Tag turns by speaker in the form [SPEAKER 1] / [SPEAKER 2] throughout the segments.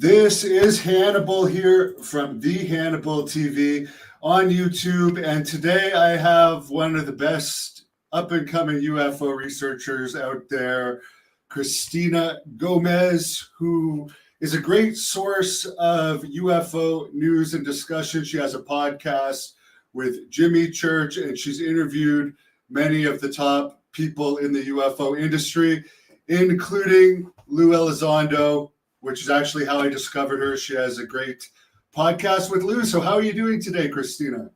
[SPEAKER 1] This is Hannibal here from the Hannibal TV on YouTube, and today I have one of the best up-and-coming UFO researchers out there, Cristina Gomez, who is a great source of UFO news and discussion. She has a podcast with Jimmy Church, and she's interviewed many of the top people in the UFO industry, including Lou Elizondo, which is actually how I discovered her. She has a great podcast with Lou. So how are you doing today, Cristina?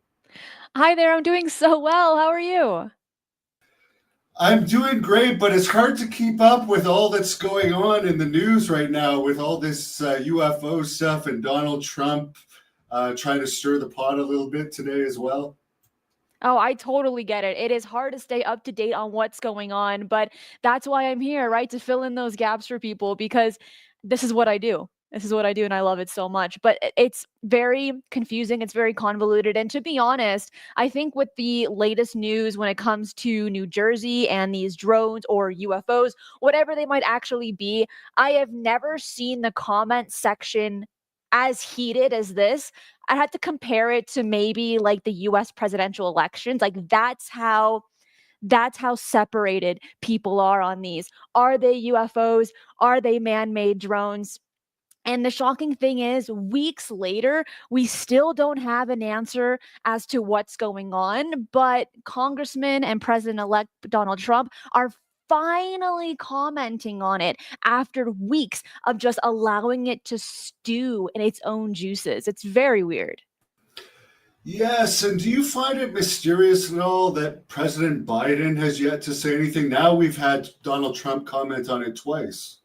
[SPEAKER 2] Hi there, I'm doing so well. How are you?
[SPEAKER 1] I'm doing great, but it's hard to keep up with all that's going on in the news right now with all this UFO stuff and Donald Trump trying to stir the pot a little bit today as well.
[SPEAKER 2] Oh, I totally get it. It is hard to stay up to date on what's going on, but that's why I'm here, right? To fill in those gaps for people because this is what I do. This is what I do, and I love it so much. But it's very confusing. It's very convoluted. And to be honest, I think with the latest news when it comes to New Jersey and these drones or UFOs, whatever they might actually be, I have never seen the comment section as heated as this. I had to compare it to maybe like the US presidential elections. Like that's how separated people are on these. Are they UFOs? Are they man-made drones? And the shocking thing is, weeks later, we still don't have an answer as to what's going on. But Congressman and President elect Donald Trump are finally commenting on it after weeks of just allowing it to stew in its own juices. It's very weird.
[SPEAKER 1] Yes, and do you find it mysterious at all that President Biden has yet to say anything? Now we've had Donald Trump comment on it twice.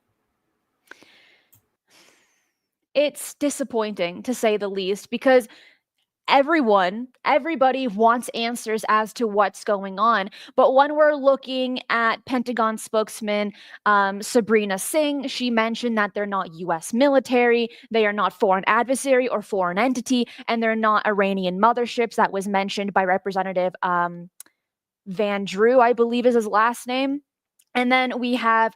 [SPEAKER 2] It's disappointing to say the least because everybody wants answers as to what's going on. But when we're looking at Pentagon spokesman Sabrina Singh, she mentioned that they're not US military, they are not foreign adversary or foreign entity, and they're not Iranian motherships. That was mentioned by Representative Van Drew, I believe is his last name. And then we have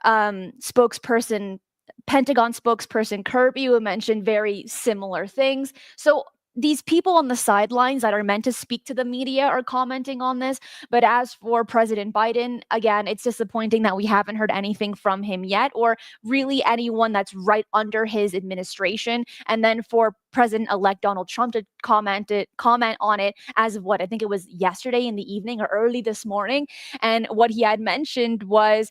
[SPEAKER 2] spokesperson Pentagon spokesperson Kirby, who mentioned very similar things. So these people on the sidelines that are meant to speak to the media are commenting on this. But as for President Biden, again, it's disappointing that we haven't heard anything from him yet, or really anyone that's right under his administration. And then for President-elect Donald Trump to comment on it as of what I think it was yesterday in the evening or early this morning. And what he had mentioned was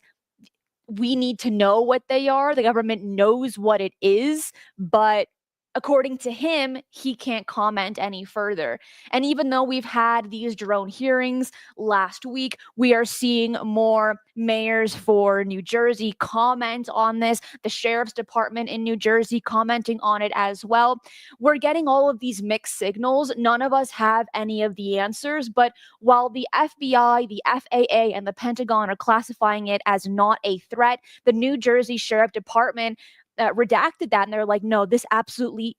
[SPEAKER 2] we need to know what they are. The government knows what it is, but according to him, he can't comment any further. And even though we've had these drone hearings last week, we are seeing more mayors for New Jersey comment on this, the sheriff's department in New Jersey commenting on it as well. We're getting all of these mixed signals. None of us have any of the answers, but while the FBI, the FAA, and the Pentagon are classifying it as not a threat, the New Jersey Sheriff Department redacted that and they're like, no, this absolutely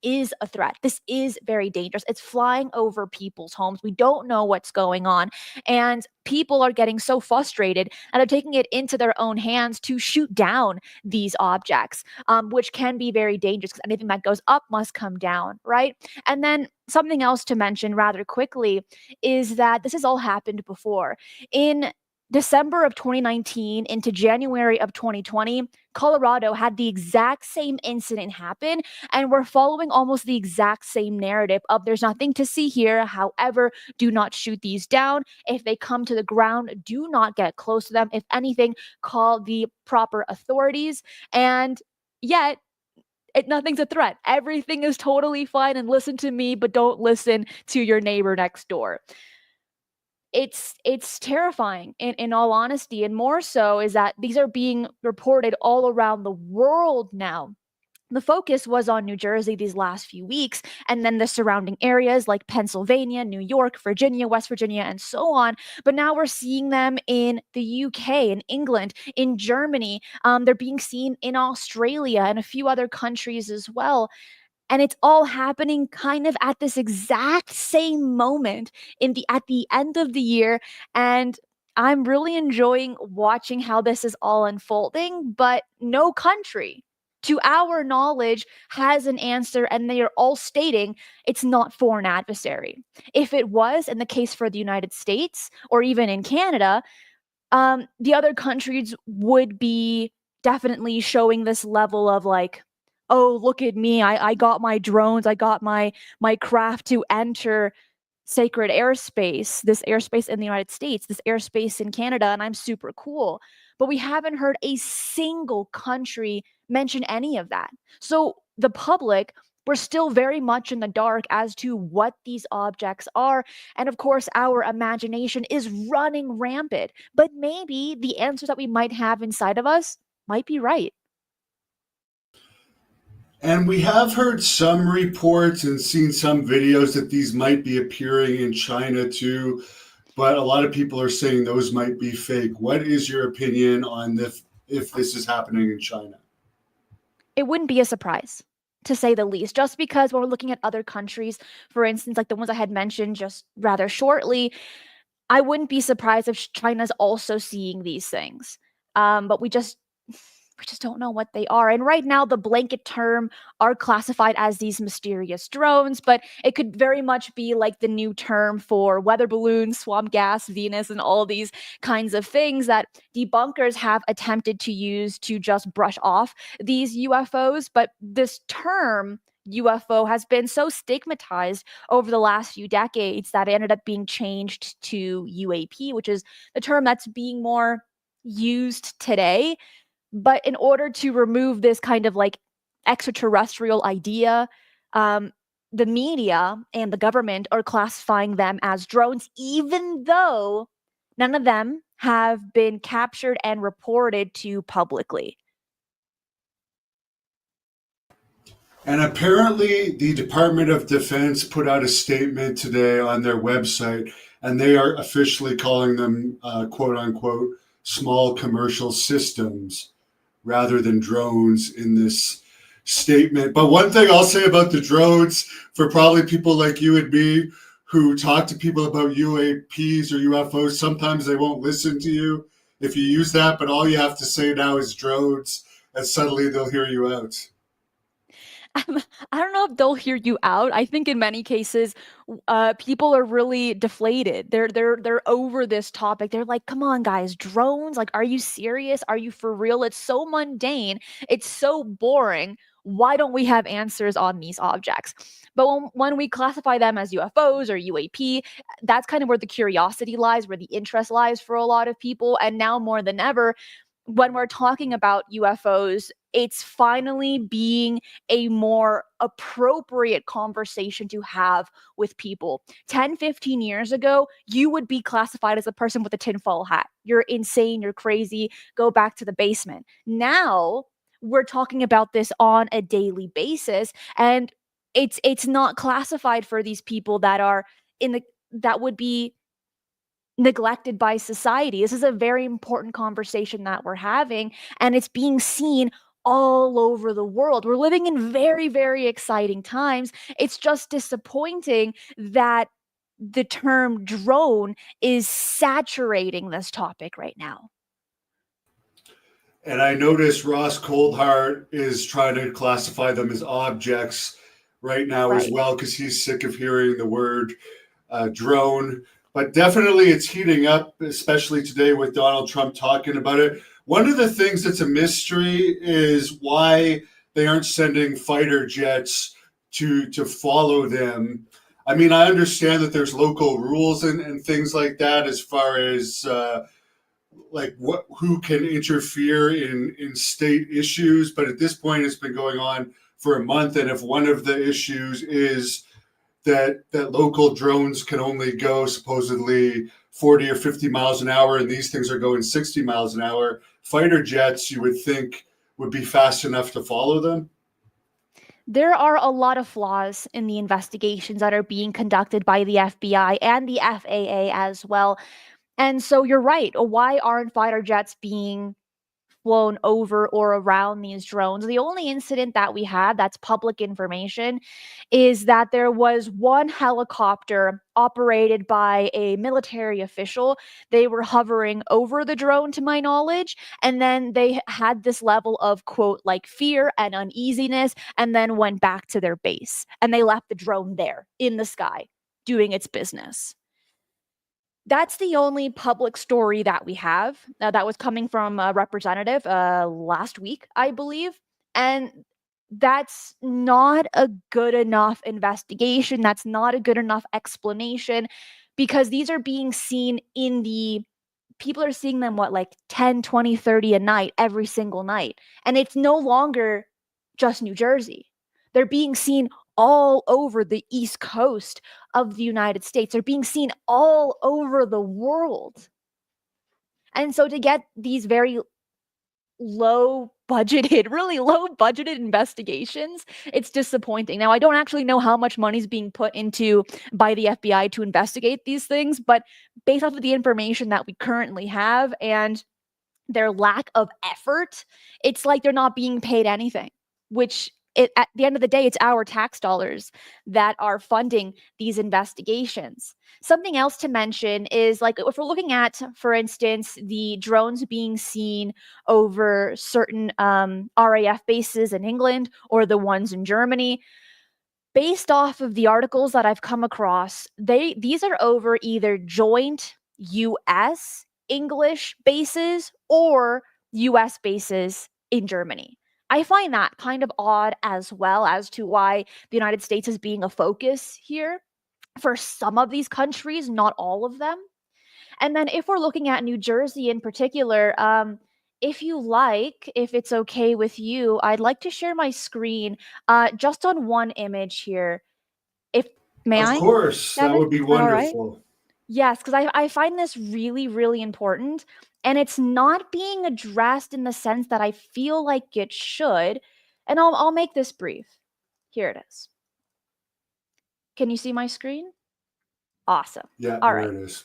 [SPEAKER 2] is a threat. This is very dangerous. It's flying over people's homes. We don't know what's going on. And people are getting so frustrated and they're taking it into their own hands to shoot down these objects, which can be very dangerous because anything that goes up must come down, right? And then something else to mention rather quickly is that this has all happened before. In December of 2019 into January of 2020, Colorado had the exact same incident happen, and we're following almost the exact same narrative of there's nothing to see here. However, do not shoot these down. If they come to the ground, do not get close to them. If anything, call the proper authorities. And yet, nothing's a threat. Everything is totally fine, and listen to me, but don't listen to your neighbor next door. It's terrifying in all honesty, and more so is that these are being reported all around the world now. The focus was on New Jersey these last few weeks, and then the surrounding areas like Pennsylvania, New York, Virginia, West Virginia, and so on. But now we're seeing them in the UK, in England, in Germany. They're being seen in Australia and a few other countries as well. And it's all happening kind of at this exact same moment at the end of the year. And I'm really enjoying watching how this is all unfolding, but no country. to our knowledge, has an answer, and they are all stating it's not for an adversary. If it was, in the case for the United States or even in Canada, the other countries would be definitely showing this level of like, oh, look at me, I got my drones, I got my craft to enter sacred airspace, this airspace in the United States, this airspace in Canada, and I'm super cool. But we haven't heard a single country mention any of that. So the public, we're still very much in the dark as to what these objects are. And of course, our imagination is running rampant. But maybe the answers that we might have inside of us might be right.
[SPEAKER 1] And we have heard some reports and seen some videos that these might be appearing in China too, but a lot of people are saying those might be fake. What is your opinion on if this is happening in China?
[SPEAKER 2] It wouldn't be a surprise, to say the least, just because when we're looking at other countries, for instance, like the ones I had mentioned just rather shortly, I wouldn't be surprised if China's also seeing these things. But we just don't know what they are. And right now, the blanket term are classified as these mysterious drones, but it could very much be like the new term for weather balloons, swamp gas, Venus, and all these kinds of things that debunkers have attempted to use to just brush off these UFOs. But this term, UFO, has been so stigmatized over the last few decades that it ended up being changed to UAP, which is the term that's being more used today. But in order to remove this kind of like extraterrestrial idea, um, the media and the government are classifying them as drones, even though none of them have been captured and reported to publicly.
[SPEAKER 1] And apparently, the Department of Defense put out a statement today on their website, and they are officially calling them quote unquote small commercial systems rather than drones in this statement. But one thing I'll say about the drones, for probably people like you and me who talk to people about UAPs or UFOs, sometimes they won't listen to you if you use that, but all you have to say now is drones, and suddenly they'll hear you out.
[SPEAKER 2] I don't know if they'll hear you out. I think in many cases, people are really deflated. They're over this topic. They're like, "Come on, guys, drones! Like, are you serious? Are you for real? It's so mundane. It's so boring. Why don't we have answers on these objects?" But when we classify them as UFOs or UAP, that's kind of where the curiosity lies, where the interest lies for a lot of people. And now more than ever, when we're talking about UFOs, it's finally being a more appropriate conversation to have with people. 10, 15 years ago, you would be classified as a person with a tinfoil hat. You're insane, you're crazy, go back to the basement. Now, we're talking about this on a daily basis, and it's not classified for these people that are in the that would be neglected by society. This is a very important conversation that we're having, and it's being seen all over the world. We're living in very, very exciting times. It's just disappointing that the term drone is saturating this topic right now.
[SPEAKER 1] And I noticed Ross Coldhart is trying to classify them as objects right now as
[SPEAKER 2] Right.
[SPEAKER 1] well because he's sick of hearing the word drone. But definitely it's heating up, especially today with Donald Trump talking about it. One of the things that's a mystery is why they aren't sending fighter jets to follow them. I mean, I understand that there's local rules and things like that as far as like what who can interfere in state issues, but at this point it's been going on for a month, and if one of the issues is that local drones can only go supposedly 40 or 50 miles an hour and these things are going 60 miles an hour, fighter jets you would think would be fast enough to follow them.
[SPEAKER 2] There are a lot of flaws in the investigations that are being conducted by the FBI and the FAA as well. And so you're right. Why aren't fighter jets being flown over or around these drones. The only incident that we have that's public information is that there was one helicopter operated by a military official. They were hovering over the drone, to my knowledge, and then they had this level of, quote, like fear and uneasiness, and then went back to their base. And they left the drone there in the sky doing its business. That's the only public story that we have that was coming from a representative last week, I believe. And that's not a good enough investigation. That's not a good enough explanation, because these are being seen in the people are seeing them, what, like 10, 20, 30 a night, every single night. And it's no longer just New Jersey. They're being seen all over the East Coast of the United States. They're being seen all over the world. And so to get these very really low budgeted investigations, it's disappointing. Now, I don't actually know how much money is being put into by the FBI to investigate these things, but based off of the information that we currently have and their lack of effort, it's like they're not being paid anything, which at the end of the day, it's our tax dollars that are funding these investigations. Something else to mention is, like, if we're looking at, for instance, the drones being seen over certain RAF bases in England or the ones in Germany, based off of the articles that I've come across, these are over either joint US English bases or US bases in Germany. I find that kind of odd as well, as to why the United States is being a focus here for some of these countries, not all of them. And then if we're looking at New Jersey in particular, if you like, if it's okay with you, I'd like to share my screen just on one image here. If may
[SPEAKER 1] Of
[SPEAKER 2] I,
[SPEAKER 1] course, that
[SPEAKER 2] Devin?
[SPEAKER 1] would be
[SPEAKER 2] Is that all right?
[SPEAKER 1] wonderful.
[SPEAKER 2] Yes, because I find this really, really important, and it's not being addressed in the sense that I feel like it should. And I'll make this brief. Here it is. Can you see my screen? Awesome.
[SPEAKER 1] Yeah,
[SPEAKER 2] All
[SPEAKER 1] there
[SPEAKER 2] right.
[SPEAKER 1] it is.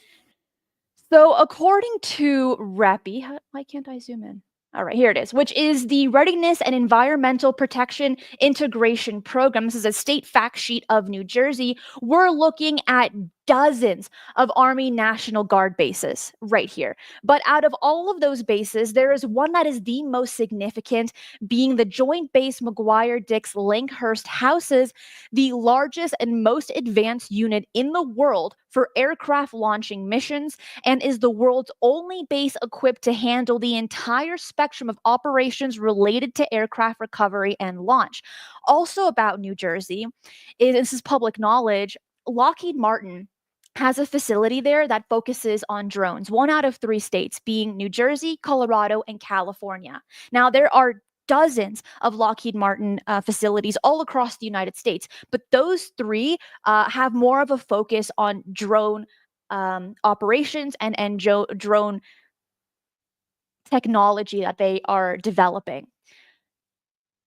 [SPEAKER 2] So according to REPI, why can't I zoom in? All right, here it is, which is the Readiness and Environmental Protection Integration Program. This is a state fact sheet of New Jersey. We're looking at dozens of Army National Guard bases right here. But out of all of those bases, there is one that is the most significant, being the Joint Base McGuire-Dix Langhurst houses the largest and most advanced unit in the world for aircraft launching missions, and is the world's only base equipped to handle the entire spectrum of operations related to aircraft recovery and launch. Also about New Jersey, this is public knowledge, Lockheed Martin has a facility there that focuses on drones, one out of 3 states, being New Jersey, Colorado, and California. Now, there are dozens of Lockheed Martin facilities all across the United States, but those 3 have more of a focus on drone operations and drone technology that they are developing.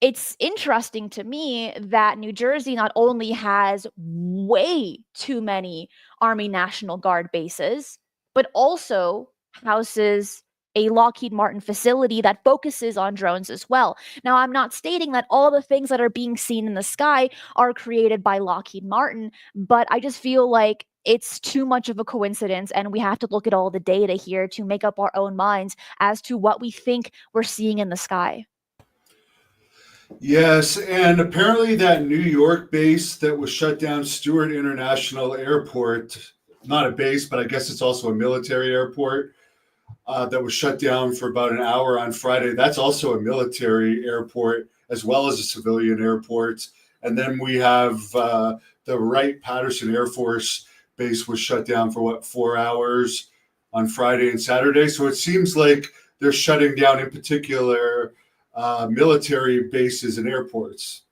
[SPEAKER 2] It's interesting to me that New Jersey not only has way too many Army National Guard bases, but also houses a Lockheed Martin facility that focuses on drones as well. Now, I'm not stating that all the things that are being seen in the sky are created by Lockheed Martin, but I just feel like it's too much of a coincidence, and we have to look at all the data here to make up our own minds as to what we think we're seeing in the sky.
[SPEAKER 1] Yes, and apparently that New York base that was shut down, Stewart International Airport, not a base, but I guess it's also a military airport, that was shut down for about an hour on Friday. That's also a military airport as well as a civilian airport. And then we have the Wright-Patterson Air Force base was shut down for 4 hours on Friday and Saturday. So it seems like they're shutting down, in particular, military bases and airports.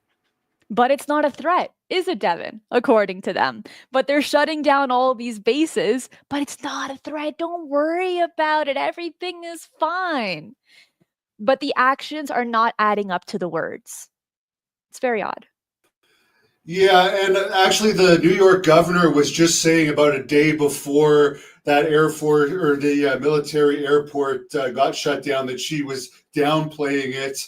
[SPEAKER 2] But it's not a threat, is it, Devin? According to them. But they're shutting down all these bases, but it's not a threat. Don't worry about it. Everything is fine. But the actions are not adding up to the words. It's very odd.
[SPEAKER 1] Yeah, and actually, the New York governor was just saying about a day before that Air Force or the military airport got shut down, that she was downplaying it.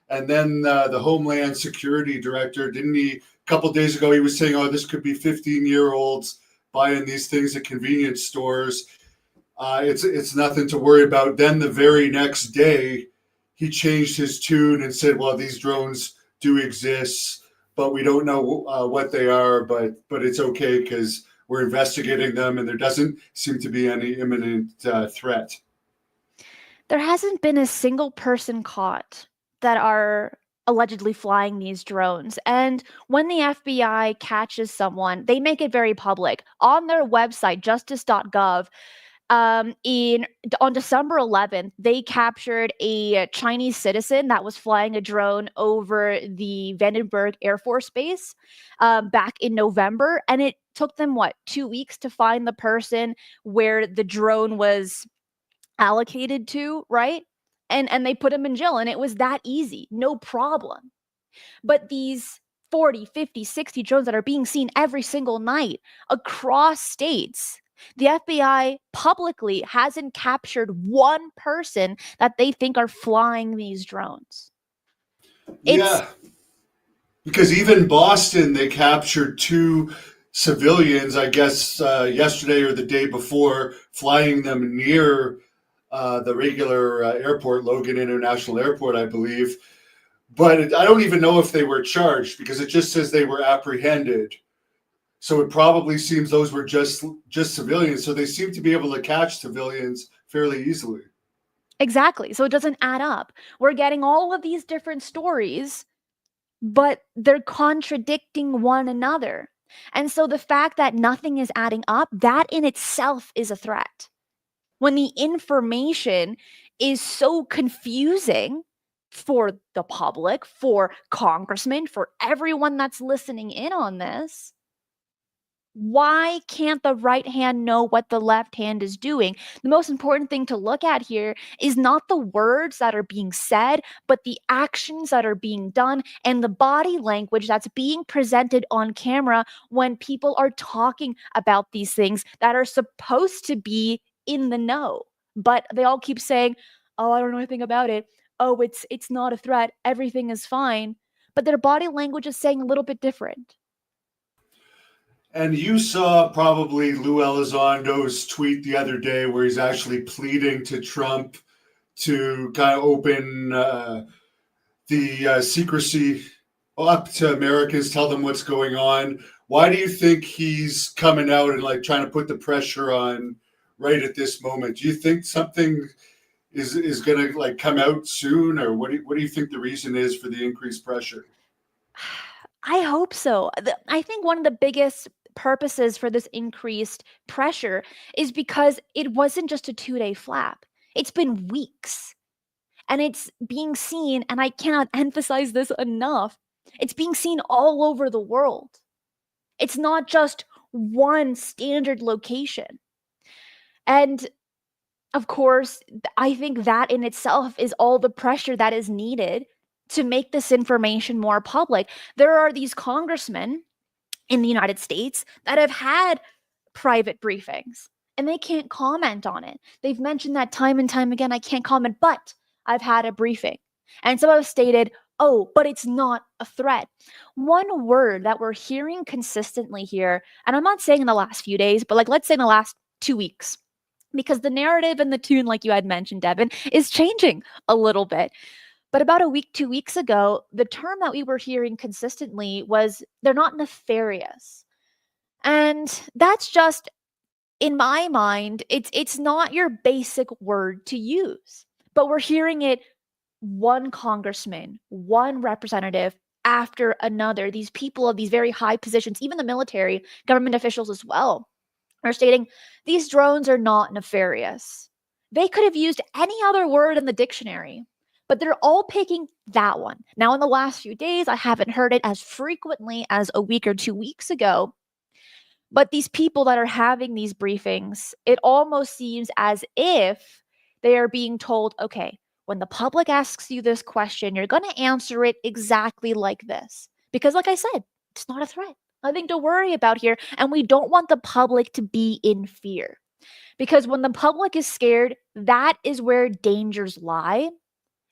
[SPEAKER 1] And then the Homeland Security Director, didn't he, a couple of days ago, he was saying, oh, this could be 15-year-olds buying these things at convenience stores. It's nothing to worry about. Then the very next day, he changed his tune and said, well, these drones do exist, but we don't know what they are, but it's okay because we're investigating them and there doesn't seem to be any imminent threat.
[SPEAKER 2] There hasn't been a single person caught that are allegedly flying these drones. And when the FBI catches someone, they make it very public. On their website, justice.gov, on December 11th, they captured a Chinese citizen that was flying a drone over the Vandenberg Air Force Base back in November. And it took them, 2 weeks to find the person where the drone was allocated to, right? And they put him in jail, and it was that easy, no problem. But these 40, 50, 60 drones that are being seen every single night across states, the FBI publicly hasn't captured one person that they think are flying these drones.
[SPEAKER 1] Yeah, because even Boston, they captured 2 civilians, I guess, yesterday or the day before, flying them near the regular airport, Logan International Airport, I believe. But I don't even know if they were charged because it just says they were apprehended. So it probably seems those were just civilians. So they seem to be able to catch civilians fairly easily.
[SPEAKER 2] Exactly. So it doesn't add up. We're getting all of these different stories, but they're contradicting one another. And so the fact that nothing is adding up, that in itself is a threat. When the information is so confusing for the public, for congressmen, for everyone that's listening in on this, why can't the right hand know what the left hand is doing? The most important thing to look at here is not the words that are being said, but the actions that are being done and the body language that's being presented on camera when people are talking about these things that are supposed to be in the know. But they all keep saying, "Oh, I don't know anything about it. Oh, it's not a threat. Everything is fine." But their body language is saying a little bit different.
[SPEAKER 1] And you saw probably Lou Elizondo's tweet the other day where he's actually pleading to Trump to kind of open the secrecy up to Americans, tell them what's going on. Why do you think he's coming out and like trying to put the pressure on right at this moment? Do you think something is going to like come out soon, or what do you think the reason is for the increased pressure?
[SPEAKER 2] I hope so. I think one of the biggest purposes for this increased pressure is because it wasn't just a 2-day flap. It's been weeks. And it's being seen, and I cannot emphasize this enough, it's being seen all over the world. It's not just one standard location. And of course, I think that in itself is all the pressure that is needed to make this information more public. There are these congressmen in the United States that have had private briefings and they can't comment on it. They've mentioned that time and time again, I can't comment, but I've had a briefing. And some have stated, oh, but it's not a threat. One word that we're hearing consistently here, and I'm not saying in the last few days, but like let's say in the last 2 weeks, because the narrative and the tune, like you had mentioned, Devin, is changing a little bit. But about a week, 2 weeks ago, the term that we were hearing consistently was they're not nefarious. And that's just, in my mind, it's not your basic word to use. But we're hearing it one congressman, one representative after another. These people of these very high positions, even the military, government officials as well, are stating these drones are not nefarious. They could have used any other word in the dictionary, but they're all picking that one. Now, in the last few days, I haven't heard it as frequently as a week or 2 weeks ago. But these people that are having these briefings, it almost seems as if they are being told, okay, when the public asks you this question, you're going to answer it exactly like this. Because, like I said, it's not a threat. Nothing to worry about here. And we don't want the public to be in fear. Because when the public is scared, that is where dangers lie.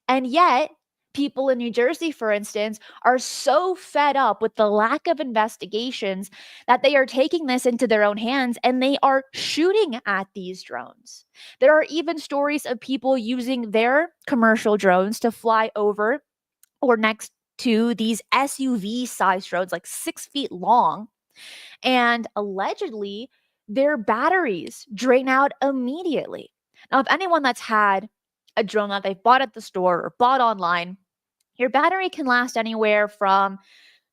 [SPEAKER 2] And yet, people in New Jersey, for instance, are so fed up with the lack of investigations that they are taking this into their own hands and they are shooting at these drones. There are even stories of people using their commercial drones to fly over or next to these SUV sized drones, like 6 feet long. And allegedly, their batteries drain out immediately. Now, if anyone that's had a drone that they've bought at the store or bought online, your battery can last anywhere from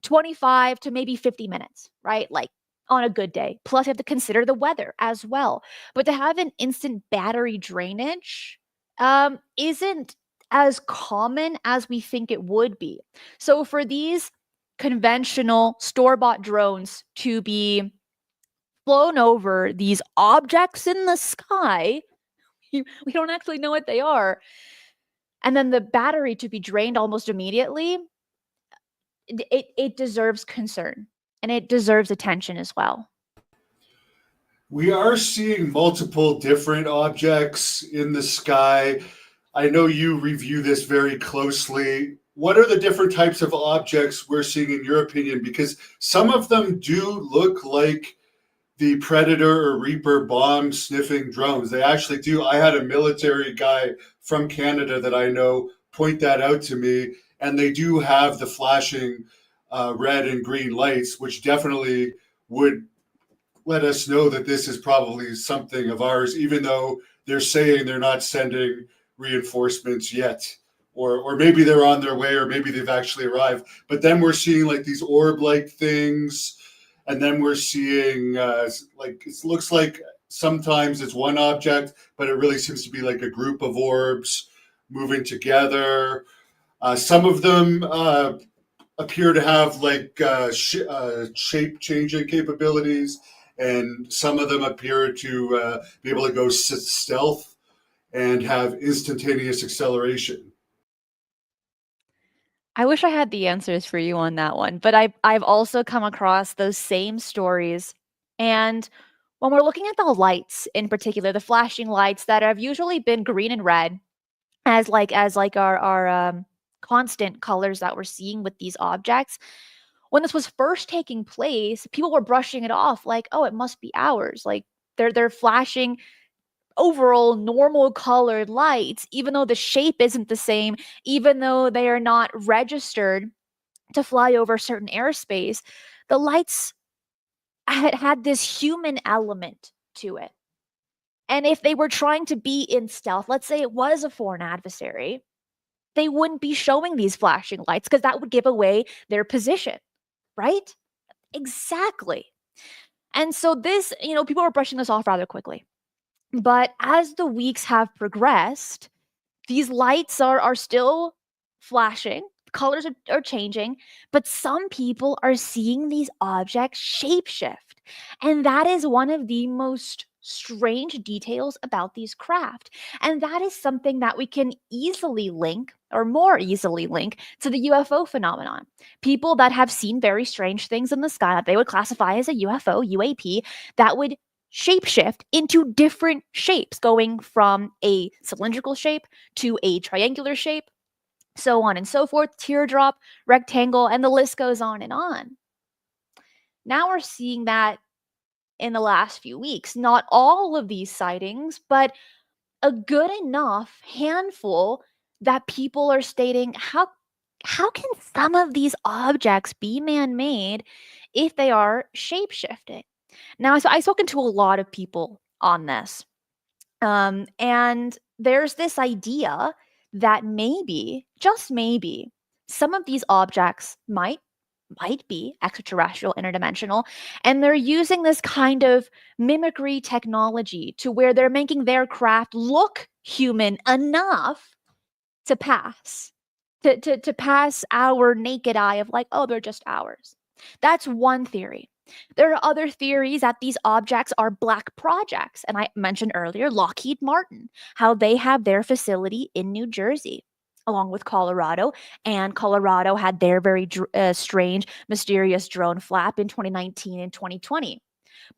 [SPEAKER 2] 25 to maybe 50 minutes, right? Like on a good day. Plus, you have to consider the weather as well. But to have an instant battery drainage isn't as common as we think it would be. So, for these conventional store bought drones to be flown over these objects in the sky, we don't actually know what they are, and then the battery to be drained almost immediately, it deserves concern and it deserves attention as well.
[SPEAKER 1] We are seeing multiple different objects in the sky. I know you review this very closely. What are the different types of objects we're seeing in your opinion? Because some of them do look like the Predator or Reaper bomb sniffing drones. They actually do. I had a military guy from Canada that I know point that out to me, and they do have the flashing red and green lights, which definitely would let us know that this is probably something of ours, even though they're saying they're not sending reinforcements yet. Or maybe they're on their way, or maybe they've actually arrived. But then we're seeing like these orb-like things, and then we're seeing like it looks like sometimes it's one object, but it really seems to be like a group of orbs moving together. Some of them appear to have like shape changing capabilities, and some of them appear to be able to go stealth and have instantaneous acceleration.
[SPEAKER 2] I wish I had the answers for you on that one, but I've also come across those same stories. And when we're looking at the lights in particular, the flashing lights that have usually been green and red as like our constant colors that we're seeing with these objects, when this was first taking place, people were brushing it off like, oh, it must be ours. Like they're flashing overall normal colored lights, even though the shape isn't the same, even though they are not registered to fly over certain airspace, the lights had this human element to it. And if they were trying to be in stealth, let's say it was a foreign adversary, they wouldn't be showing these flashing lights because that would give away their position, right? Exactly. And so this, people are brushing this off rather quickly. But as the weeks have progressed, these lights are still flashing, colors are changing, but some people are seeing these objects shapeshift. And that is one of the most strange details about these craft. And that is something that we can easily link, or more easily link, to the UFO phenomenon. People that have seen very strange things in the sky that they would classify as a UFO, UAP, that would shapeshift into different shapes, going from a cylindrical shape to a triangular shape, so on and so forth, teardrop, rectangle, and the list goes on and on. Now we're seeing that in the last few weeks. Not all of these sightings, but a good enough handful that people are stating how can some of these objects be man-made if they are shape-shifting? Now, I've spoken to a lot of people on this, and there's this idea that maybe, just maybe, some of these objects might be extraterrestrial, interdimensional, and they're using this kind of mimicry technology to where they're making their craft look human enough to pass, to pass our naked eye of like, oh, they're just ours. That's one theory. There are other theories that these objects are black projects. And I mentioned earlier Lockheed Martin, how they have their facility in New Jersey, along with Colorado. And Colorado had their very strange, mysterious drone flap in 2019 and 2020.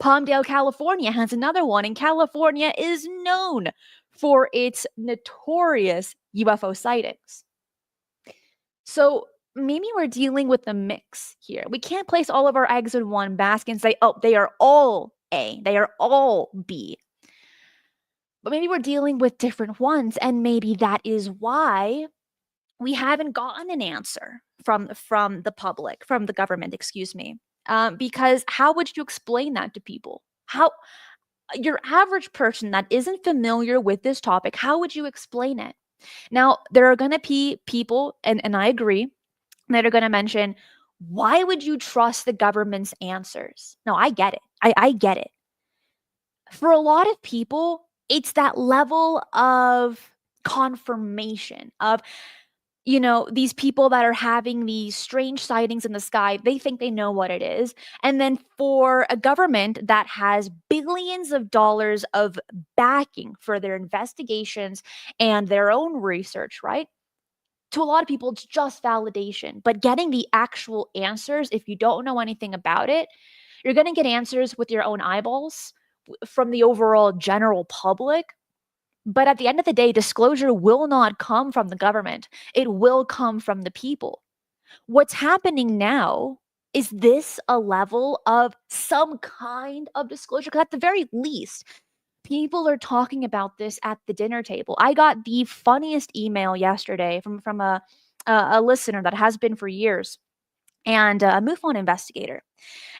[SPEAKER 2] Palmdale, California has another one, and California is known for its notorious UFO sightings. So maybe we're dealing with a mix here. We can't place all of our eggs in one basket and say, oh, they are all A, they are all B. But maybe we're dealing with different ones, and maybe that is why we haven't gotten an answer from the public, from the government, excuse me. Because how would you explain that to people? How your average person that isn't familiar with this topic, how would you explain it? Now, there are going to be people, and I agree, that are going to mention, why would you trust the government's answers? No, I get it. I get it. For a lot of people, it's that level of confirmation of, these people that are having these strange sightings in the sky, they think they know what it is. And then for a government that has billions of dollars of backing for their investigations and their own research, right? To a lot of people, it's just validation. But getting the actual answers, if you don't know anything about it, you're going to get answers with your own eyeballs from the overall general public. But at the end of the day, disclosure will not come from the government. It will come from the people. What's happening now is this a level of some kind of disclosure? Because at the very least, people are talking about this at the dinner table. I got the funniest email yesterday from a listener that has been for years, and a MUFON investigator.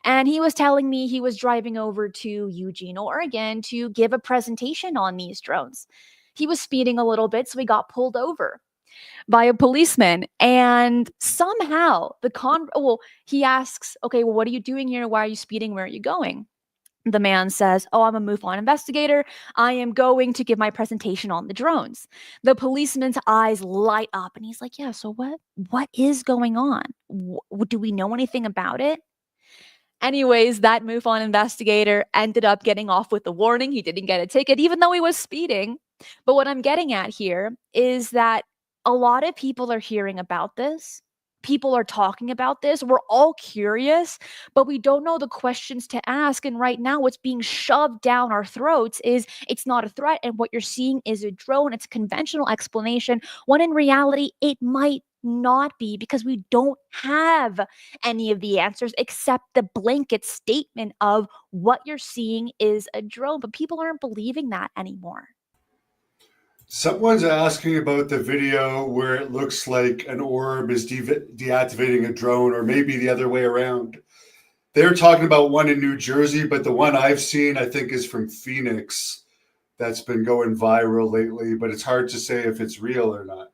[SPEAKER 2] And he was telling me he was driving over to Eugene, Oregon to give a presentation on these drones. He was speeding a little bit, so he got pulled over by a policeman. And somehow he asks, okay, well, what are you doing here? Why are you speeding? Where are you going? The man says, oh, I'm a MUFON investigator. I am going to give my presentation on the drones. The policeman's eyes light up and he's like, yeah, so what is going on? Do we know anything about it? Anyways, that MUFON investigator ended up getting off with a warning. He didn't get a ticket, even though he was speeding. But what I'm getting at here is that a lot of people are hearing about this. People are talking about this. We're all curious, but we don't know the questions to ask. And right now, what's being shoved down our throats is it's not a threat. And what you're seeing is a drone. It's a conventional explanation, when in reality, it might not be, because we don't have any of the answers except the blanket statement of what you're seeing is a drone. But people aren't believing that anymore.
[SPEAKER 1] Someone's asking about the video where it looks like an orb is deactivating a drone, or maybe the other way around. They're talking about one in New Jersey, but the one I've seen, I think, is from Phoenix. That's been going viral lately, but it's hard to say if it's real or not.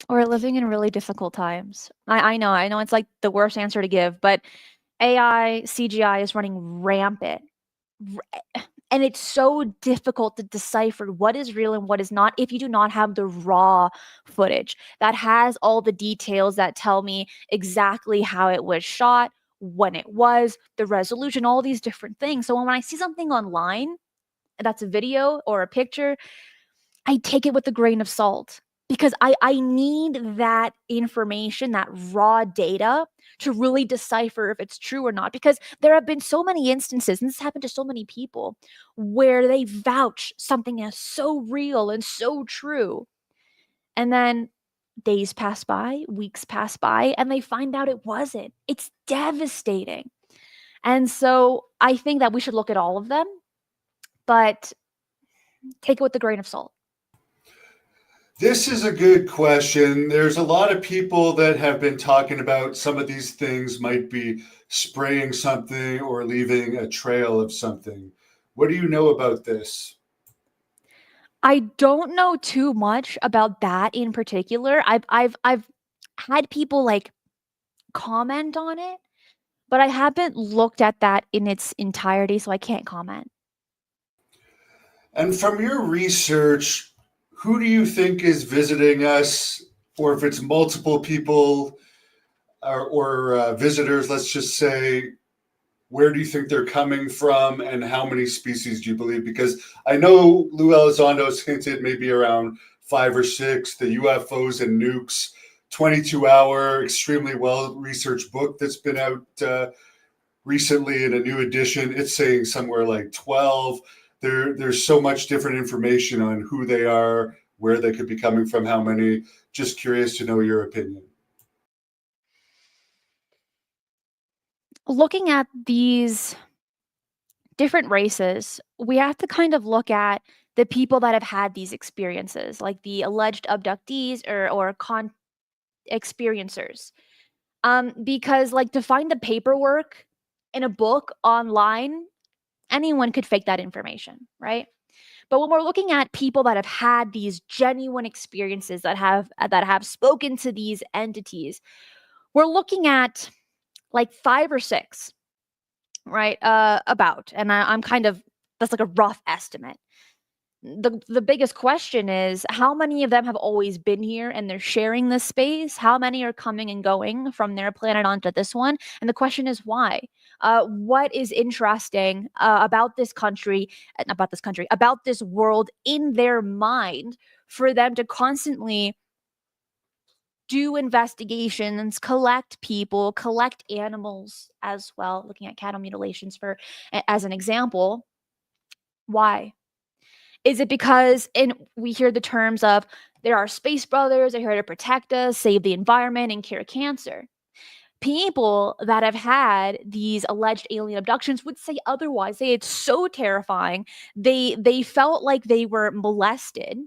[SPEAKER 2] We're living in really difficult times. I know it's like the worst answer to give, but AI, CGI is running rampant. And it's so difficult to decipher what is real and what is not if you do not have the raw footage that has all the details that tell me exactly how it was shot, when it was, the resolution, all these different things. So when I see something online that's a video or a picture, I take it with a grain of salt, because I need that information, that raw data, to really decipher if it's true or not. Because there have been so many instances, and this happened to so many people, where they vouch something as so real and so true. And then days pass by, weeks pass by, and they find out it wasn't. It's devastating. And so I think that we should look at all of them, but take it with a grain of salt.
[SPEAKER 1] This is a good question. There's a lot of people that have been talking about some of these things might be spraying something or leaving a trail of something. What do you know about this?
[SPEAKER 2] I don't know too much about that in particular. I've had people like comment on it, but I haven't looked at that in its entirety, so I can't comment.
[SPEAKER 1] And from your research, who do you think is visiting us, or if it's multiple people or visitors, let's just say, where do you think they're coming from, and how many species do you believe? Because I know Lou Elizondo's hinted maybe around 5 or 6, the UFOs and nukes, 22-hour, extremely well-researched book that's been out recently in a new edition, it's saying somewhere like 12. There's so much different information on who they are, where they could be coming from, how many. Just curious to know your opinion.
[SPEAKER 2] Looking at these different races, we have to kind of look at the people that have had these experiences, like the alleged abductees or experiencers. Because like to find the paperwork in a book online, anyone could fake that information, right? But when we're looking at people that have had these genuine experiences that have spoken to these entities, we're looking at like 5 or 6, right? About, and I'm kind of that's like a rough estimate. The biggest question is how many of them have always been here and they're sharing this space? How many are coming and going from their planet onto this one? And the question is why? What is interesting about this country, about this world in their mind for them to constantly do investigations, collect people, collect animals as well, looking at cattle mutilations as an example. Why? Is it because and we hear the terms of there are space brothers, they're here to protect us, save the environment, and cure cancer. People that have had these alleged alien abductions would say otherwise. Say it's so terrifying. They felt like they were molested,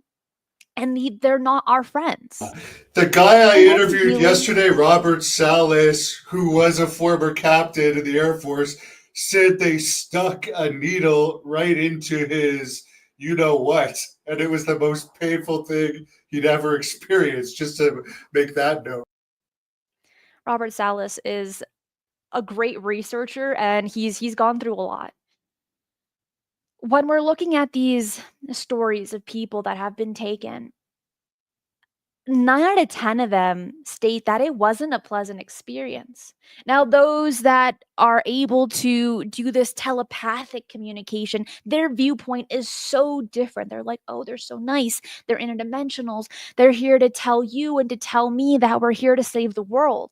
[SPEAKER 2] and they're not our friends.
[SPEAKER 1] The guy I
[SPEAKER 2] And that's
[SPEAKER 1] interviewed
[SPEAKER 2] really
[SPEAKER 1] yesterday, Robert Salas, who was a former captain in the Air Force, said they stuck a needle right into his you know what, and it was the most painful thing he'd ever experienced, just to make that note.
[SPEAKER 2] Robert Salas is a great researcher, and he's gone through a lot. When we're looking at these stories of people that have been taken, 9 out of 10 of them state that it wasn't a pleasant experience. Now, those that are able to do this telepathic communication, their viewpoint is so different. They're like, oh, they're so nice. They're interdimensionals. They're here to tell you and to tell me that we're here to save the world.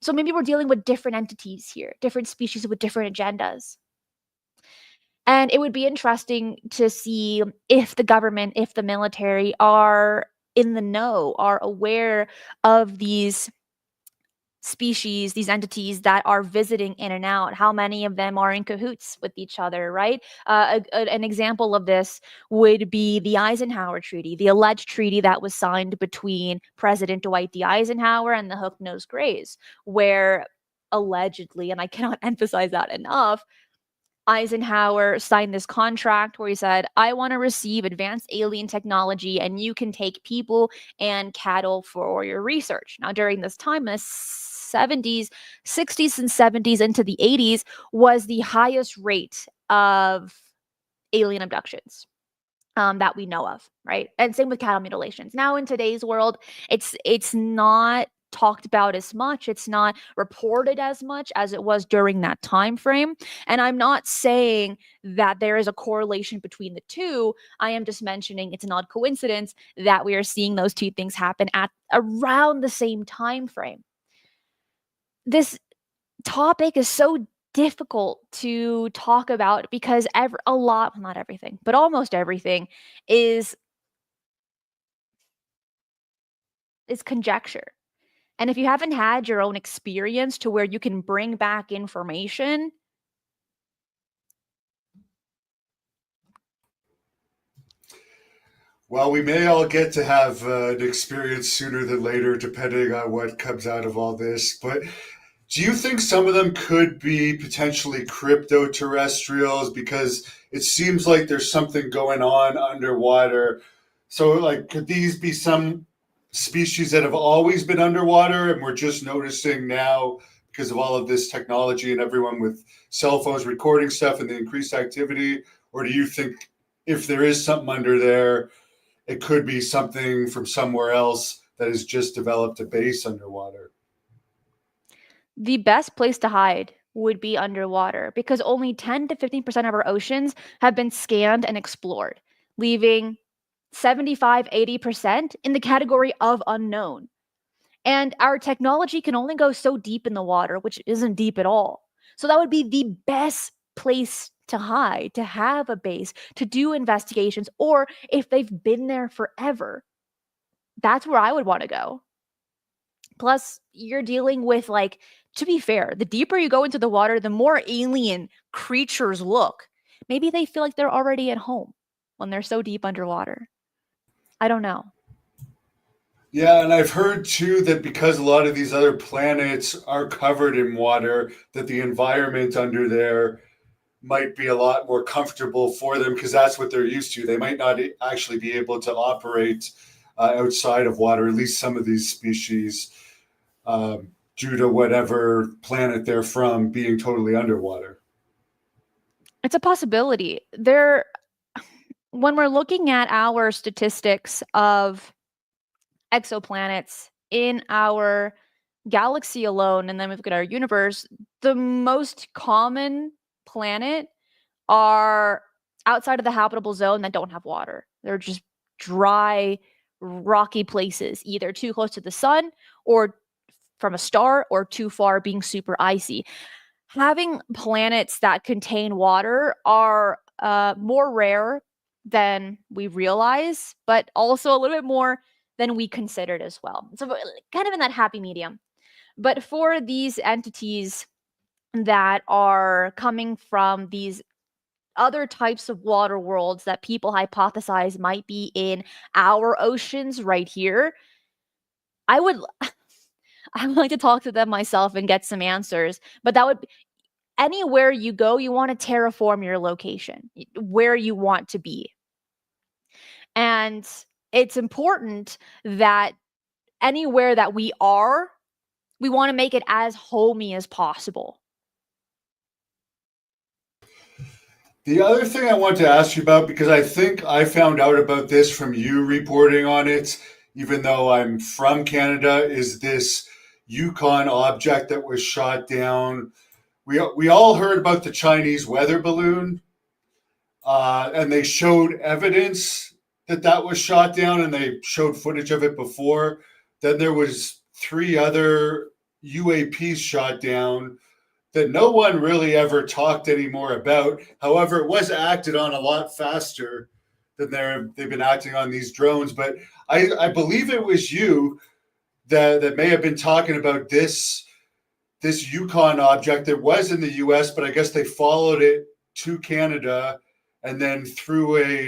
[SPEAKER 2] So maybe we're dealing with different entities here, different species with different agendas. And it would be interesting to see if the government, if the military are in the know, are aware of these species, these entities that are visiting in and out, how many of them are in cahoots with each other, right? An example of this would be the Eisenhower Treaty, the alleged treaty that was signed between President Dwight D. Eisenhower and the Hook-Nosed Greys, where allegedly, and I cannot emphasize that enough, Eisenhower signed this contract where he said, I want to receive advanced alien technology and you can take people and cattle for your research. Now, during this time, the 70s, 60s, and 70s into the 80s was the highest rate of alien abductions that we know of, right? And same with cattle mutilations. Now, in today's world, it's not talked about as much, it's not reported as much as it was during that time frame. And I'm not saying that there is a correlation between the two. I am just mentioning it's not coincidence that we are seeing those two things happen at around the same time frame. This topic is so difficult to talk about because a lot, not everything, but almost everything is conjecture. And if you haven't had your own experience to where you can bring back information,
[SPEAKER 1] Well, we may all get to have an experience sooner than later, depending on what comes out of all this. But do you think some of them could be potentially crypto terrestrials? Because it seems like there's something going on underwater. So, like, could these be some species that have always been underwater and we're just noticing now because of all of this technology and everyone with cell phones recording stuff and the increased activity? Or do you think if there is something under there, it could be something from somewhere else that has just developed a base underwater?
[SPEAKER 2] the best place to hide would be underwater because only 10 to 15% of our oceans have been scanned and explored, leaving 75-80% in the category of unknown. And our technology can only go so deep in the water, which isn't deep at all. So that would be the best place to hide, to have a base, to do investigations, or if they've been there forever, that's where I would want to go. Plus, you're dealing with, like, to be fair, the deeper you go into the water, the more alien creatures look. Maybe they feel like they're already at home when they're so deep underwater. I don't know.
[SPEAKER 1] Yeah, and I've heard too that because a lot of these other planets are covered in water, that the environment under there might be a lot more comfortable for them because that's what they're used to. They might not actually be able to operate outside of water, at least some of these species, due to whatever planet they're from being totally underwater.
[SPEAKER 2] It's a possibility. There when we're looking at our statistics of exoplanets in our galaxy alone, and then we've got our universe, the most common planet are outside of the habitable zone that don't have water. They're just dry, rocky places, either too close to the sun or from a star, or too far, being super icy. Having planets that contain water are more rare than we realize, but also a little bit more than we considered as well. So, kind of in that happy medium. But for these entities that are coming from these other types of water worlds that people hypothesize might be in our oceans right here, I would I would like to talk to them myself and get some answers. But that would, anywhere you go, you want to terraform your location, where you want to be. And it's important that anywhere that we are, we want to make it as homey as possible.
[SPEAKER 1] The other thing I want to ask you about, because I think I found out about this from you reporting on it, even though I'm from Canada, is this Yukon object that was shot down. We all heard about the Chinese weather balloon, and they showed evidence that that was shot down, and they showed footage of it before. Then there was three other UAPs shot down that no one really ever talked anymore about. However, it was acted on a lot faster than they've been acting on these drones. But I believe it was you that may have been talking about this Yukon object that was in the U.S., but I guess they followed it to Canada, and then through a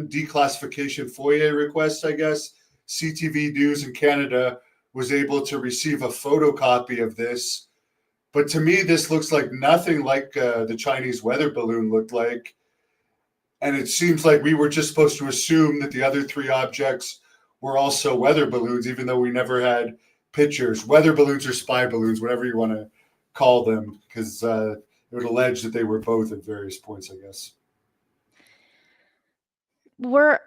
[SPEAKER 1] declassification FOIA request, I guess CTV News in Canada was able to receive a photocopy of this. But to me, this looks like nothing like the Chinese weather balloon looked like. And it seems like we were just supposed to assume that the other three objects were also weather balloons, even though we never had pictures. Weather balloons or spy balloons, whatever you want to call them, because it would allege that they were both at various points, I guess.
[SPEAKER 2] We're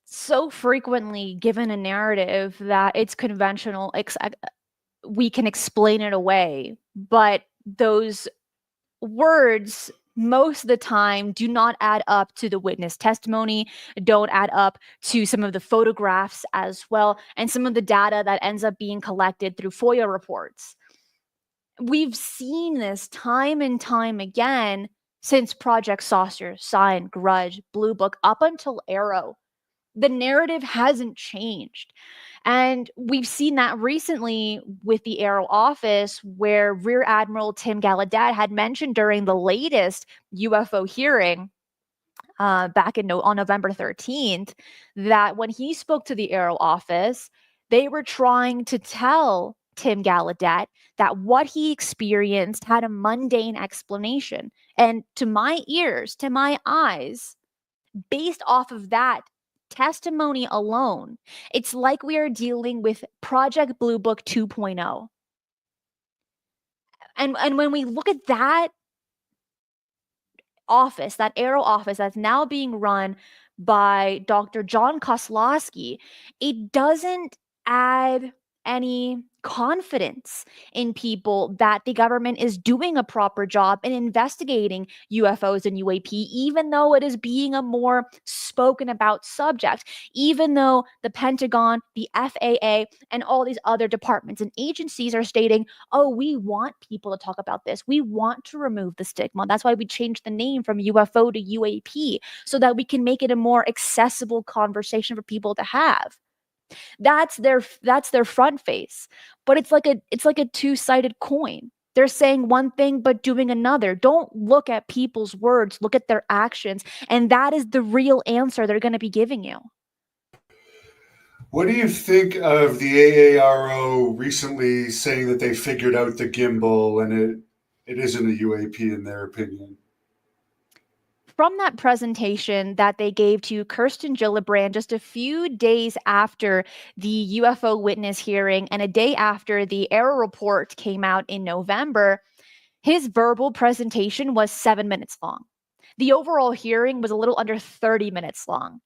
[SPEAKER 2] so frequently given a narrative that it's conventional, we can explain it away, but those words most of the time do not add up to the witness testimony, don't add up to some of the photographs as well, and some of the data that ends up being collected through FOIA reports. We've seen this time and time again since Project Saucer, Sign, Grudge, Blue Book, up until Arrow. The narrative hasn't changed. And we've seen that recently with the Arrow office, where Rear Admiral Tim Gallaudet had mentioned during the latest UFO hearing back on November 13th, that when he spoke to the Arrow office, they were trying to tell Tim Gallaudet that what he experienced had a mundane explanation. And to my ears, to my eyes, based off of that testimony alone, it's like we are dealing with Project Blue Book 2.0. And when we look at that office, that Arrow office that's now being run by Dr. John Koslowski, it doesn't add any confidence in people that the government is doing a proper job in investigating UFOs and UAP, even though it is being a more spoken about subject, even though the Pentagon, the FAA, and all these other departments and agencies are stating, oh, we want people to talk about this. We want to remove the stigma. That's why we changed the name from UFO to UAP, so that we can make it a more accessible conversation for people to have. That's their front face. But it's like a two-sided coin. They're saying one thing but doing another. Don't look at people's words, look at their actions, and that is the real answer they're going to be giving you.
[SPEAKER 1] What do you think of the AARO recently saying that they figured out the gimbal and it isn't a UAP in their opinion?
[SPEAKER 2] From that presentation that they gave to Kirsten Gillibrand just a few days after the UFO witness hearing and a day after the Arrow report came out in November, his verbal presentation was 7 minutes long. The overall hearing was a little under 30 minutes long.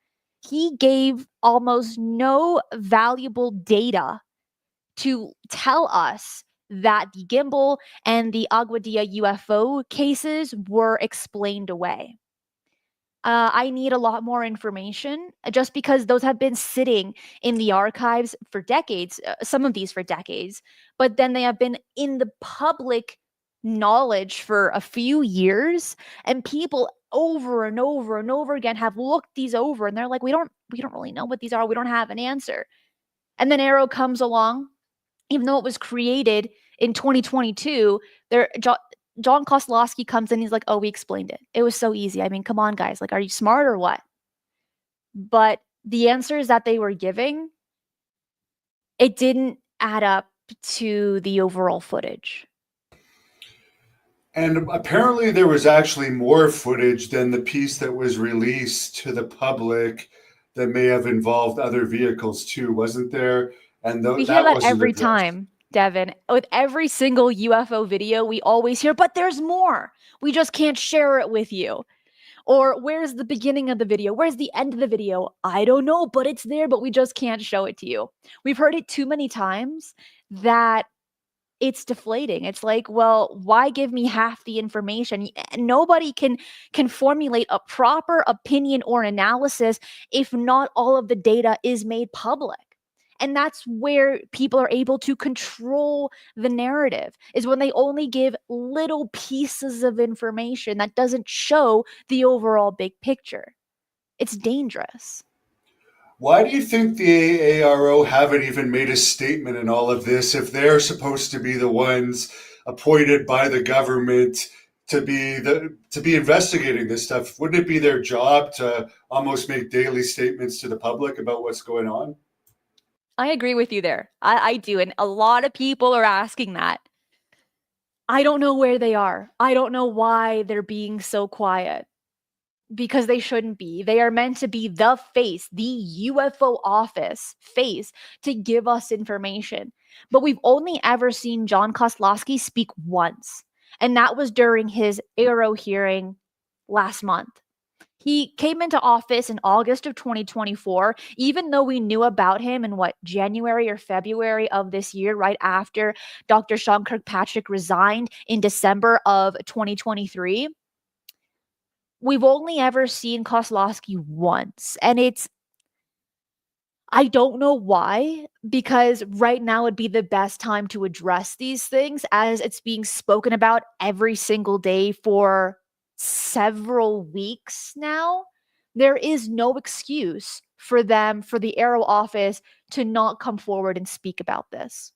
[SPEAKER 2] He gave almost no valuable data to tell us that the gimbal and the Aguadilla UFO cases were explained away. I need a lot more information just because those have been sitting in the archives for decades, some of these for decades, but then they have been in the public knowledge for a few years, and people over and over and over again have looked these over and they're like, we don't really know what these are. We don't have an answer. And then Arrow comes along, even though it was created in 2022, John Koslowski comes in, he's like, oh, we explained it. It was so easy. I mean, come on, guys. Like, are you smart or what? But the answers that they were giving, it didn't add up to the overall footage.
[SPEAKER 1] And apparently there was actually more footage than the piece that was released to the public that may have involved other vehicles too, wasn't there? And
[SPEAKER 2] We hear
[SPEAKER 1] that
[SPEAKER 2] that
[SPEAKER 1] wasn't
[SPEAKER 2] every
[SPEAKER 1] addressed.
[SPEAKER 2] time, Devin. With every single UFO video, we always hear, but there's more. We just can't share it with you. Or where's the beginning of the video? Where's the end of the video? I don't know, but it's there, but we just can't show it to you. We've heard it too many times that it's deflating. It's like, well, why give me half the information? Nobody can formulate a proper opinion or analysis if not all of the data is made public. And that's where people are able to control the narrative, is when they only give little pieces of information that doesn't show the overall big picture. It's dangerous.
[SPEAKER 1] Why do you think the AARO haven't even made a statement in all of this if they're supposed to be the ones appointed by the government to be investigating this stuff? Wouldn't it be their job to almost make daily statements to the public about what's going on?
[SPEAKER 2] I agree with you there. I do. And a lot of people are asking that. I don't know where they are. I don't know why they're being so quiet, because they shouldn't be. They are meant to be the face, the UFO office face, to give us information. But we've only ever seen John Koslowski speak once, and that was during his Arrow hearing last month. He came into office in August of 2024, even though we knew about him in January or February of this year, right after Dr. Sean Kirkpatrick resigned in December of 2023. We've only ever seen Koslowski once, and I don't know why, because right now would be the best time to address these things, as it's being spoken about every single day for several weeks now. There is no excuse for the Arrow office, to not come forward and speak about this.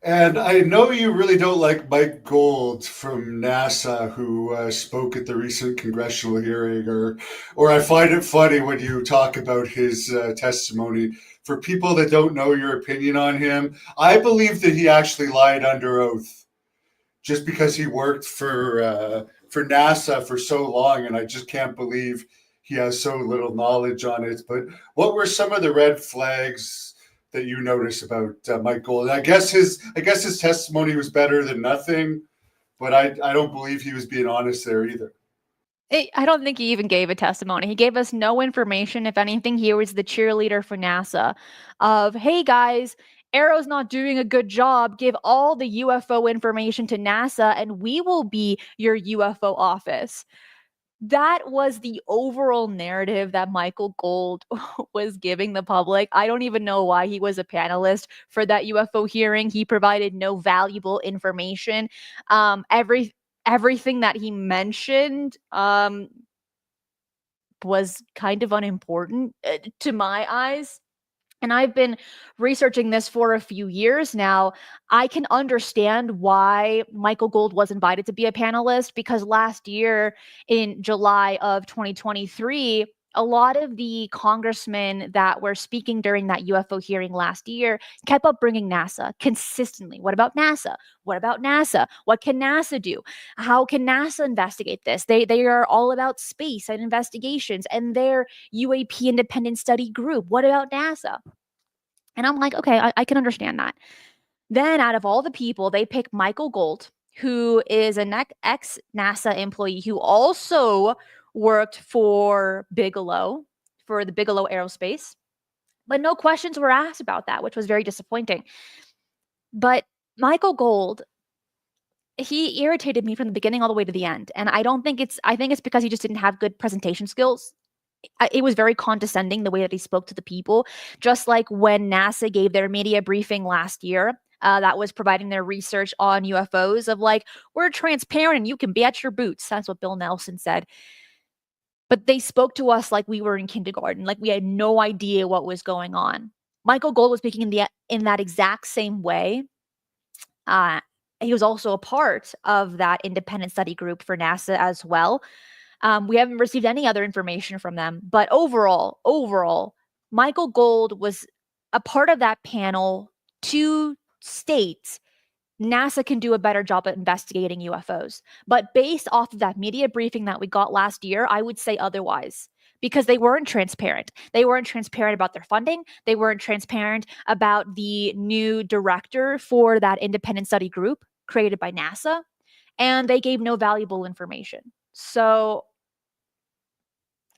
[SPEAKER 1] And I know you really don't like Mike Gold from NASA, who spoke at the recent congressional hearing, or I find it funny when you talk about his testimony. For people that don't know your opinion on him, I believe that he actually lied under oath, just because he worked for NASA for so long, and I just can't believe he has so little knowledge on it. But what were some of the red flags that you notice about Mike Gold? I guess his testimony was better than nothing, but I don't believe he was being honest there either.
[SPEAKER 2] I don't think he even gave a testimony. He gave us no information. If anything, he was the cheerleader for NASA of, hey guys, Arrow's not doing a good job. Give all the UFO information to NASA and we will be your UFO office. That was the overall narrative that Michael Gold was giving the public. I don't even know why he was a panelist for that UFO hearing. He provided no valuable information. Everything that he mentioned was kind of unimportant to my eyes. And I've been researching this for a few years now. I can understand why Michael Gold was invited to be a panelist because last year in July of 2023, a lot of the congressmen that were speaking during that UFO hearing last year kept up bringing NASA consistently. What about NASA? What about NASA? What can NASA do? How can NASA investigate this? They are all about space and investigations and their UAP independent study group. What about NASA? And I'm like, okay, I can understand that. Then out of all the people, they pick Michael Gold, who is an ex NASA employee who also worked for Bigelow, for the Bigelow Aerospace. But no questions were asked about that, which was very disappointing. But Michael Gold, he irritated me from the beginning all the way to the end. And I think it's because he just didn't have good presentation skills. It was very condescending the way that he spoke to the people, just like when NASA gave their media briefing last year. That was providing their research on UFOs of like, we're transparent and you can be at your boots. That's what Bill Nelson said. But they spoke to us like we were in kindergarten, like we had no idea what was going on. Michael Gold was speaking in that exact same way. He was also a part of that independent study group for NASA as well. We haven't received any other information from them, but overall, Michael Gold was a part of that panel to state NASA can do a better job at investigating UFOs. But based off of that media briefing that we got last year, I would say otherwise because they weren't transparent. They weren't transparent about their funding. They weren't transparent about the new director for that independent study group created by NASA. And they gave no valuable information. So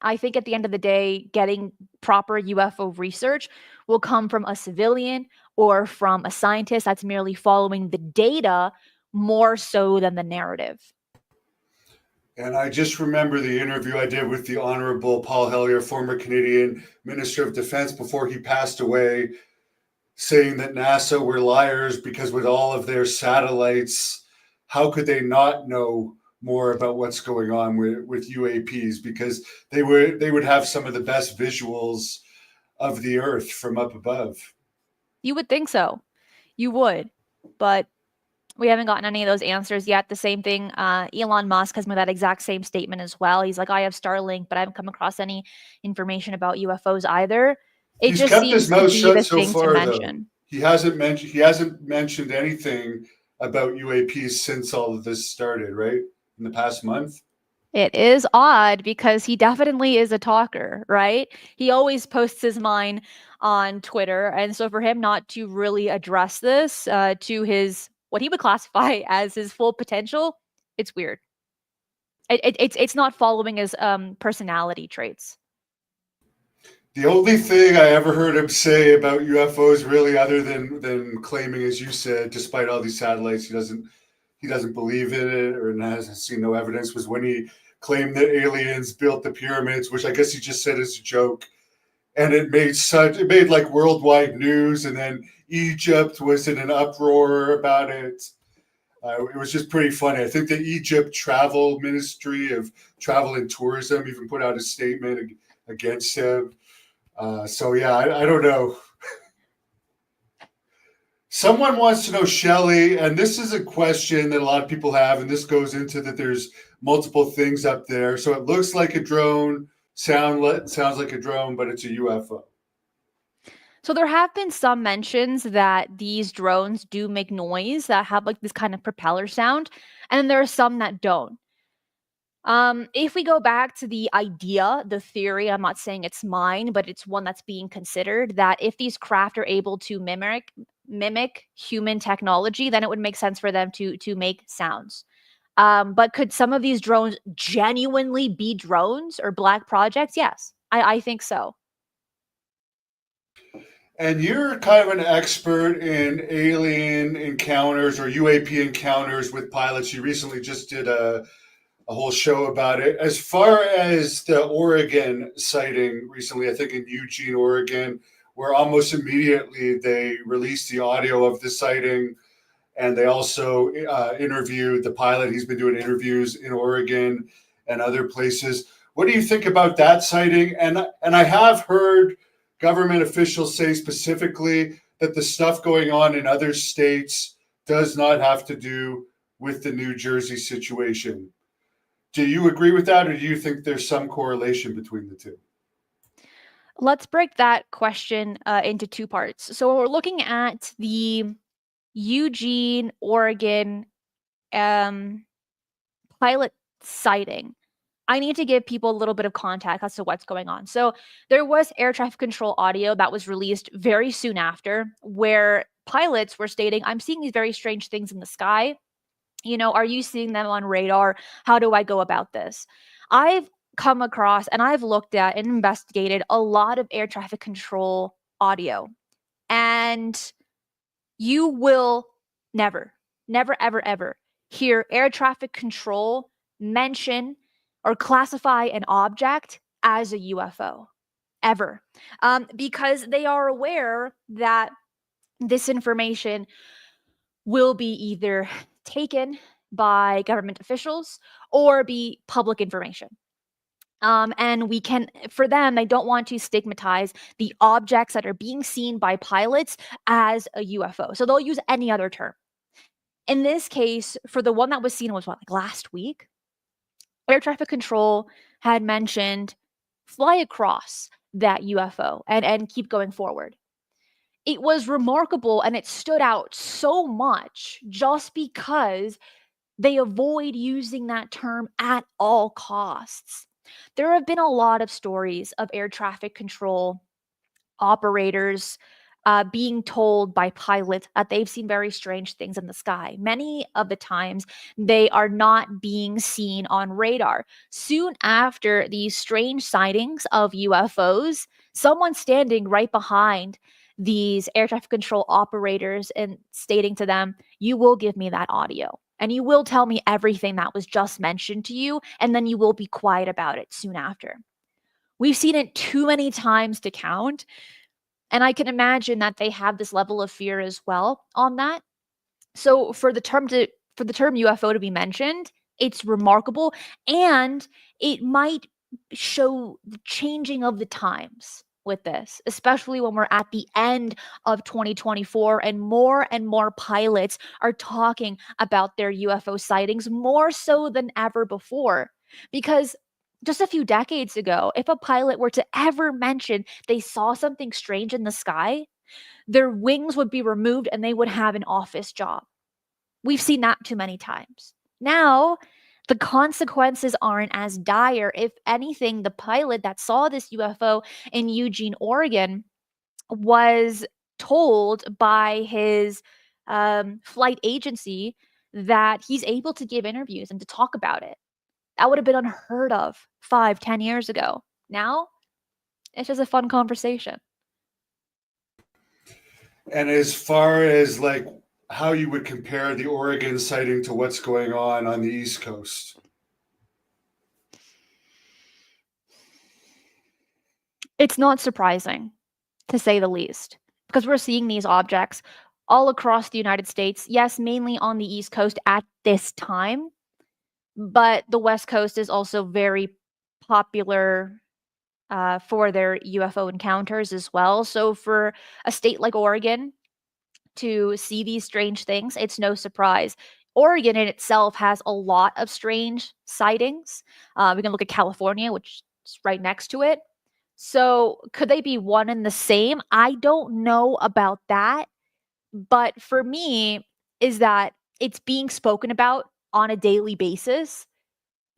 [SPEAKER 2] I think at the end of the day, getting proper UFO research will come from a civilian or from a scientist that's merely following the data more so than the narrative.
[SPEAKER 1] And I just remember the interview I did with the Honorable Paul Hellyer, former Canadian Minister of Defense, before he passed away, saying that NASA were liars because with all of their satellites, how could they not know more about what's going on with UAPs? Because they would have some of the best visuals of the Earth from up above.
[SPEAKER 2] You would think so. You would. But we haven't gotten any of those answers yet. The same thing, Elon Musk has made that exact same statement as well. He's like, I have Starlink, but I haven't come across any information about UFOs either. It
[SPEAKER 1] He's
[SPEAKER 2] just
[SPEAKER 1] kept his
[SPEAKER 2] seems to
[SPEAKER 1] mouth
[SPEAKER 2] be
[SPEAKER 1] shut
[SPEAKER 2] the
[SPEAKER 1] so
[SPEAKER 2] thing to
[SPEAKER 1] far, though.
[SPEAKER 2] mention.
[SPEAKER 1] He hasn't mentioned anything about UAPs since all of this started, right? In the past month.
[SPEAKER 2] It is odd because he definitely is a talker, right? He always posts his mind on Twitter. And so for him not to really address this to his, what he would classify as his full potential, it's weird. It's not following his personality traits.
[SPEAKER 1] The only thing I ever heard him say about UFOs, really, other than claiming, as you said, despite all these satellites, he doesn't believe in it or hasn't seen no evidence, was when he claimed that aliens built the pyramids, which I guess he just said as a joke, and it made like worldwide news, and then Egypt was in an uproar about it. It was just pretty funny. I think the Egypt Travel Ministry of Travel and Tourism even put out a statement against him. So yeah, I don't know. Someone wants to know, Shelley, and this is a question that a lot of people have, and this goes into that there's multiple things up there. So it looks like a drone, sounds like a drone, but it's a UFO.
[SPEAKER 2] So there have been some mentions that these drones do make noise that have like this kind of propeller sound, and then there are some that don't. If we go back to the idea, the theory, I'm not saying it's mine, but it's one that's being considered that if these craft are able to mimic human technology, then it would make sense for them to make sounds. But could some of these drones genuinely be drones or black projects? Yes, I think so.
[SPEAKER 1] And you're kind of an expert in alien encounters or UAP encounters with pilots. You recently just did a whole show about it. As far as the Oregon sighting recently, I think in Eugene, Oregon, where almost immediately they released the audio of the sighting, and they also interviewed the pilot. He's been doing interviews in Oregon and other places. What do you think about that sighting? And I have heard government officials say specifically that the stuff going on in other states does not have to do with the New Jersey situation. Do you agree with that, or do you think there's some correlation between the two?
[SPEAKER 2] Let's break that question into two parts. So we're looking at the Eugene, Oregon pilot sighting. I need to give people a little bit of context as to what's going on. So there was air traffic control audio that was released very soon after, where pilots were stating, I'm seeing these very strange things in the sky. Are you seeing them on radar? How do I go about this? I've come across and I've looked at and investigated a lot of air traffic control audio. And you will never, never, ever, ever hear air traffic control mention or classify an object as a UFO, ever. Because they are aware that this information will be either taken by government officials or be public information. And for them, they don't want to stigmatize the objects that are being seen by pilots as a UFO. So they'll use any other term. In this case, for the one that was seen was like last week, air traffic control had mentioned fly across that UFO and keep going forward. It was remarkable and it stood out so much just because they avoid using that term at all costs. There have been a lot of stories of air traffic control operators being told by pilots that they've seen very strange things in the sky. Many of the times, they are not being seen on radar. Soon after these strange sightings of UFOs, someone standing right behind these air traffic control operators and stating to them, you will give me that audio and you will tell me everything that was just mentioned to you, and then you will be quiet about it soon after. We've seen it too many times to count. And I can imagine that they have this level of fear as well on that. So for the term UFO to be mentioned, it's remarkable, and it might show the changing of the times with this, especially when we're at the end of 2024 and more pilots are talking about their UFO sightings more so than ever before. Because just a few decades ago, if a pilot were to ever mention they saw something strange in the sky, their wings would be removed and they would have an office job. We've seen that too many times. Now, the consequences aren't as dire. If anything, the pilot that saw this UFO in Eugene, Oregon, was told by his flight agency that he's able to give interviews and to talk about it. That would have been unheard of 5, 10 years ago. Now, it's just a fun conversation.
[SPEAKER 1] And as far as like how you would compare the Oregon sighting to what's going on the East Coast?
[SPEAKER 2] It's not surprising, to say the least, because we're seeing these objects all across the United States. Yes, mainly on the East Coast at this time, but the West Coast is also very popular for their UFO encounters as well. So for a state like Oregon to see these strange things, it's no surprise. Oregon in itself has a lot of strange sightings. We can look at California, which is right next to it. So could they be one and the same? I don't know about that. But for me, is that it's being spoken about on a daily basis,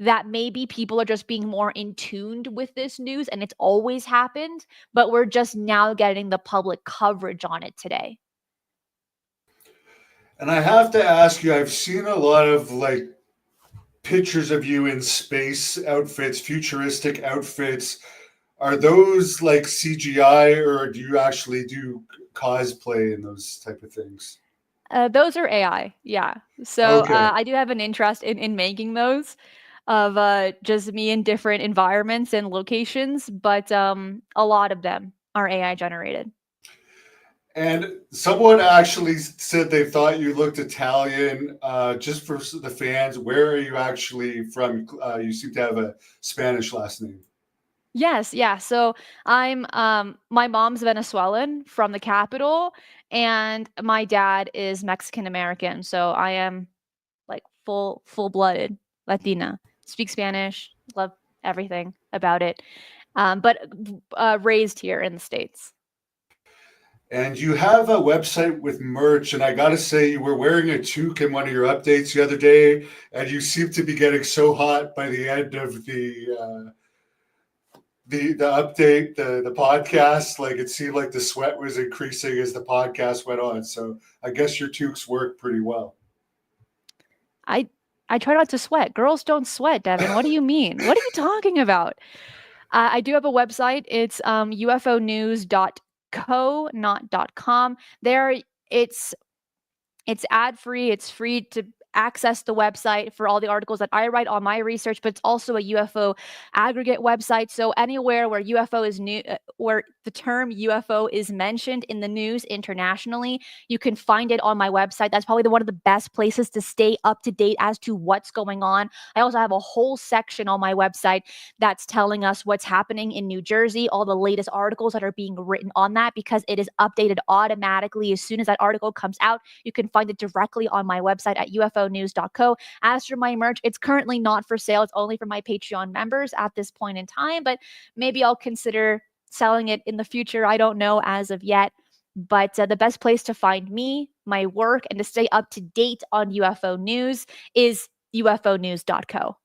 [SPEAKER 2] that maybe people are just being more in tuned with this news and it's always happened, but we're just now getting the public coverage on it today.
[SPEAKER 1] And I have to ask you, I've seen a lot of like pictures of you in space outfits, futuristic outfits. Are those like CGI, or do you actually do cosplay and those type of things?
[SPEAKER 2] Those are AI, yeah. So
[SPEAKER 1] Okay.
[SPEAKER 2] I do have an interest in making those of just me in different environments and locations, but a lot of them are AI generated.
[SPEAKER 1] And someone actually said they thought you looked Italian. Just for the fans, where are you actually from? You seem to have a Spanish last name.
[SPEAKER 2] Yes, yeah. So I'm my mom's Venezuelan from the capital, and my dad is Mexican American. So I am like full-blooded Latina. Speak Spanish, love everything about it. But raised here in the States.
[SPEAKER 1] And you have a website with merch, and I gotta say, you were wearing a toque in one of your updates the other day, and you seem to be getting so hot by the end of the update, the podcast. Like it seemed like the sweat was increasing as the podcast went on. So I guess your toques work pretty well.
[SPEAKER 2] I I try not to sweat. Girls don't sweat, Devin. What do you mean? What are you talking about? I do have a website. It's ufonews.co, not .com. There, it's it's ad free. It's free to access the website for all the articles that I write on my research, but it's also a UFO aggregate website. So anywhere where UFO is new, where the term UFO is mentioned in the news internationally, you can find it on my website. That's probably one of the best places to stay up to date as to what's going on. I also have a whole section on my website that's telling us what's happening in New Jersey, all the latest articles that are being written on that, because it is updated automatically as soon as that article comes out. You can find it directly on my website at ufonews.co. As for my merch, it's currently not for sale. It's only for my Patreon members at this point in time, but maybe I'll consider selling it in the future. I don't know as of yet. But the best place to find me, my work, and to stay up to date on UFO news is ufonews.co.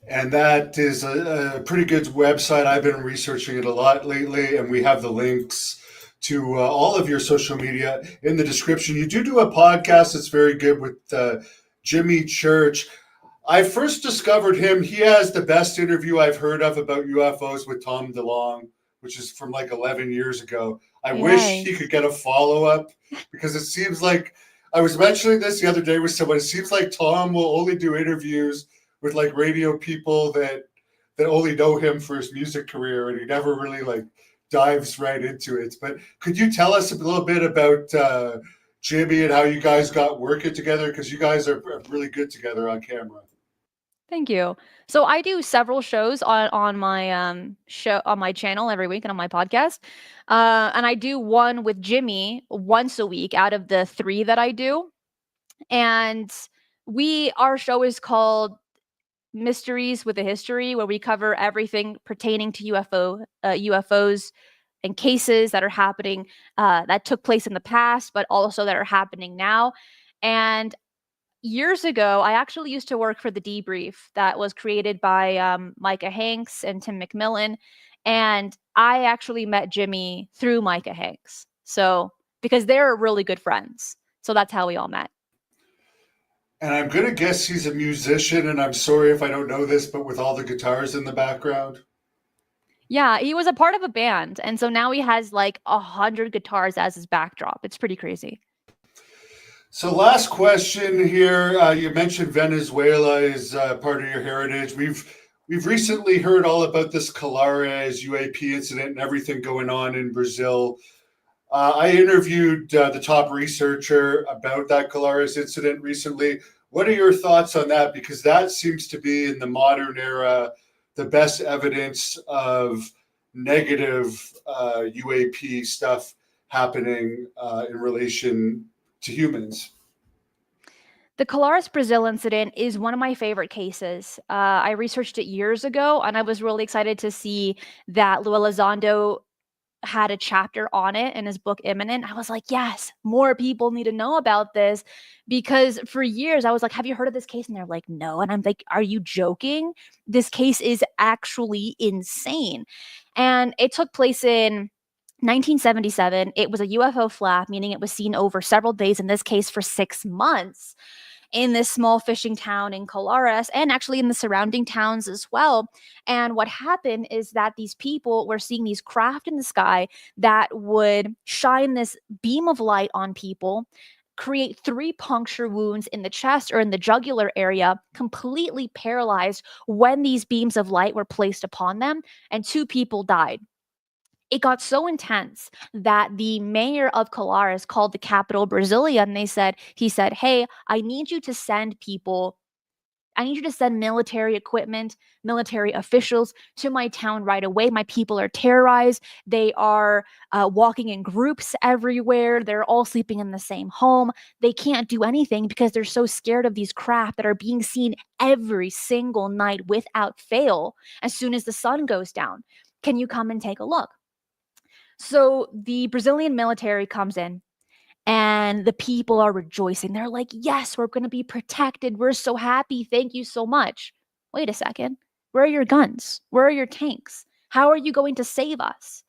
[SPEAKER 1] And that is a pretty good website. I've been researching it a lot lately, and we have the links to all of your social media in the description. You do a podcast that's very good with Jimmy Church. I first discovered him. He has the best interview I've heard of about UFOs with Tom DeLonge, which is from like 11 years ago. I wish he
[SPEAKER 2] Yes.
[SPEAKER 1] could get a follow up because it seems like I was mentioning this the other day with someone. It seems like Tom will only do interviews with like radio people that only know him for his music career, and he never really like dives right into it. But could you tell us a little bit about Jimmy and how you guys got working together? Because you guys are really good together on camera.
[SPEAKER 2] Thank you. So I do several shows on my show on my channel every week and on my podcast. And I do one with Jimmy once a week out of the 3 that I do. And we our show is called Mysteries with a History, where we cover everything pertaining to UFOs and cases that are happening that took place in the past, but also that are happening now. And years ago, I actually used to work for the Debrief that was created by Micah Hanks and Tim McMillan, and I actually met Jimmy through Micah Hanks. So because they're really good friends, so that's how we all met.
[SPEAKER 1] And I'm going to guess he's a musician, and I'm sorry if I don't know this, but with all the guitars in the background.
[SPEAKER 2] Yeah, he was a part of a band, and so now he has like 100 guitars as his backdrop. It's pretty crazy.
[SPEAKER 1] So, last question here. You mentioned Venezuela is part of your heritage. We've recently heard all about this Colares UAP incident and everything going on in Brazil. I interviewed the top researcher about that Colares incident recently. What are your thoughts on that? Because that seems to be in the modern era the best evidence of negative UAP stuff happening in relation to humans.
[SPEAKER 2] The Colares Brazil incident is one of my favorite cases. I researched it years ago, and I was really excited to see that Lua Elizondo had a chapter on it in his book Imminent. I was like, yes, more people need to know about this, because for years I was like, have you heard of this case? And they're like, no. And I'm like, are you joking? This case is actually insane. And it took place in 1977. It was a UFO flap, meaning it was seen over several days, in this case for 6 months. in this small fishing town in Colares, and actually in the surrounding towns as well. And what happened is that these people were seeing these craft in the sky that would shine this beam of light on people, create 3 puncture wounds in the chest or in the jugular area, completely paralyzed when these beams of light were placed upon them, and 2 people died. It got so intense that the mayor of Colares called the capital Brasilia, and he said, "Hey, I need you to send military equipment, military officials to my town right away. My people are terrorized. They are walking in groups everywhere. They're all sleeping in the same home. They can't do anything because they're so scared of these craft that are being seen every single night without fail as soon as the sun goes down. Can you come and take a look?" So the Brazilian military comes in and the people are rejoicing. They're like, "Yes, we're going to be protected. We're so happy. Thank you so much." Wait a second. Where are your guns? Where are your tanks? How are you going to save us?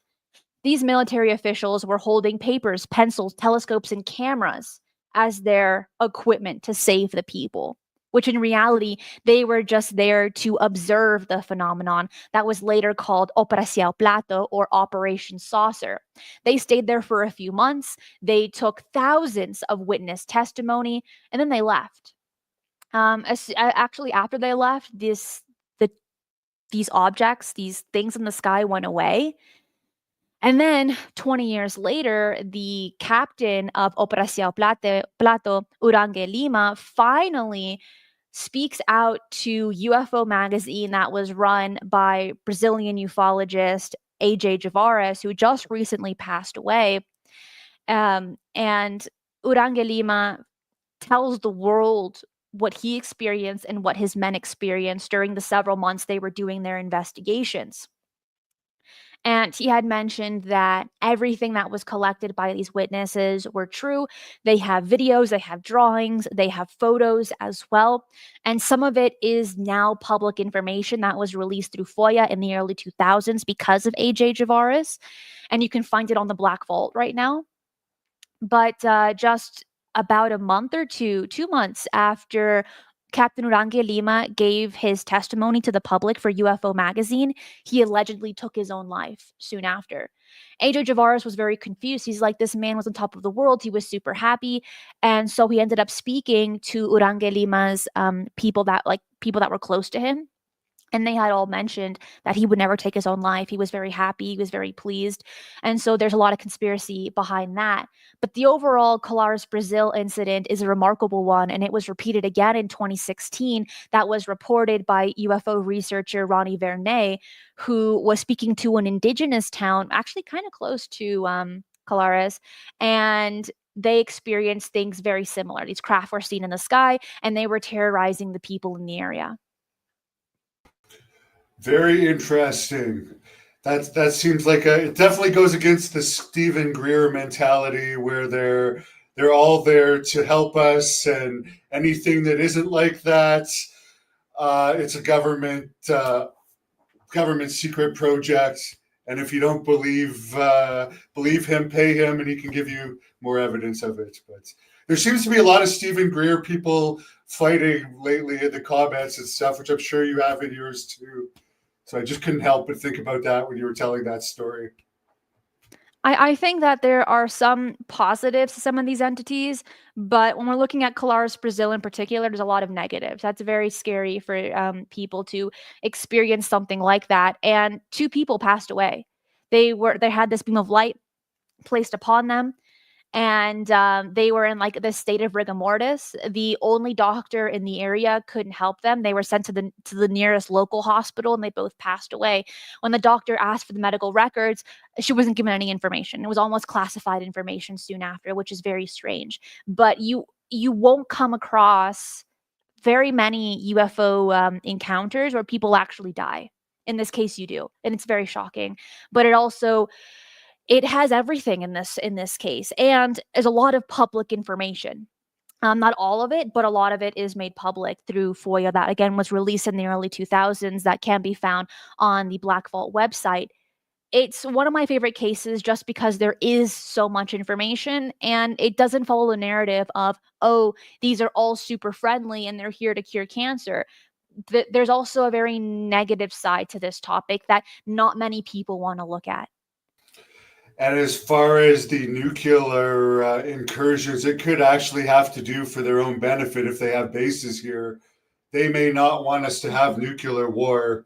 [SPEAKER 2] These military officials were holding papers, pencils, telescopes, and cameras as their equipment to save the people, which in reality, they were just there to observe the phenomenon that was later called Operação Plato or Operation Saucer. They stayed there for a few months. They took thousands of witness testimony, and then they left. Actually, after they left, these objects, these things in the sky went away. And then 20 years later, the captain of Operación Plato, Urangue Lima, finally speaks out to UFO magazine that was run by Brazilian ufologist AJ Javares, who just recently passed away. And Urangue Lima tells the world what he experienced and what his men experienced during the several months they were doing their investigations. And he had mentioned that everything that was collected by these witnesses were true. They have videos, they have drawings, they have photos as well. And some of it is now public information that was released through FOIA in the early 2000s because of AJ Javares. And you can find it on the Black Vault right now. But just about a month or 2 months after Captain Urangue Lima gave his testimony to the public for UFO magazine, he allegedly took his own life soon after. AJ Javares was very confused. He's like, this man was on top of the world. He was super happy. And so he ended up speaking to Urangue Lima's people that were close to him. And they had all mentioned that he would never take his own life. He was very happy. He was very pleased. And so there's a lot of conspiracy behind that. But the overall Colares, Brazil incident is a remarkable one. And it was repeated again in 2016. That was reported by UFO researcher Ronnie Vernay, who was speaking to an indigenous town, actually kind of close to Colares. And they experienced things very similar. These craft were seen in the sky, and they were terrorizing the people in the area.
[SPEAKER 1] Very interesting. That seems like it definitely goes against the Stephen Greer mentality where they're all there to help us, and anything that isn't like that, it's a government secret project. And if you don't believe him, pay him, and he can give you more evidence of it. But there seems to be a lot of Stephen Greer people fighting lately in the comments and stuff, which I'm sure you have in yours too. So I just couldn't help but think about that when you were telling that story.
[SPEAKER 2] I think that there are some positives to some of these entities, but when we're looking at Colares, Brazil in particular, there's a lot of negatives. That's very scary for people to experience something like that. And 2 people passed away. They had this beam of light placed upon them, and they were in like this state of rigor mortis. The only doctor in the area couldn't help them. They were sent to the nearest local hospital, and they both passed away. When the doctor asked for the medical records, she wasn't given any information. It was almost classified information soon after, which is very strange. But you won't come across very many UFO encounters where people actually die. In this case, you do, and it's very shocking. But it has everything in this case, and is a lot of public information. Not all of it, but a lot of it is made public through FOIA that again was released in the early 2000s that can be found on the Black Vault website. it's one of my favorite cases just because there is so much information and it doesn't follow the narrative of, oh, these are all super friendly and they're here to cure cancer. There's also a very negative side to this topic that not many people want to look at.
[SPEAKER 1] And as far as the nuclear incursions, it could actually have to do for their own benefit if they have bases here. They may not want us to have nuclear war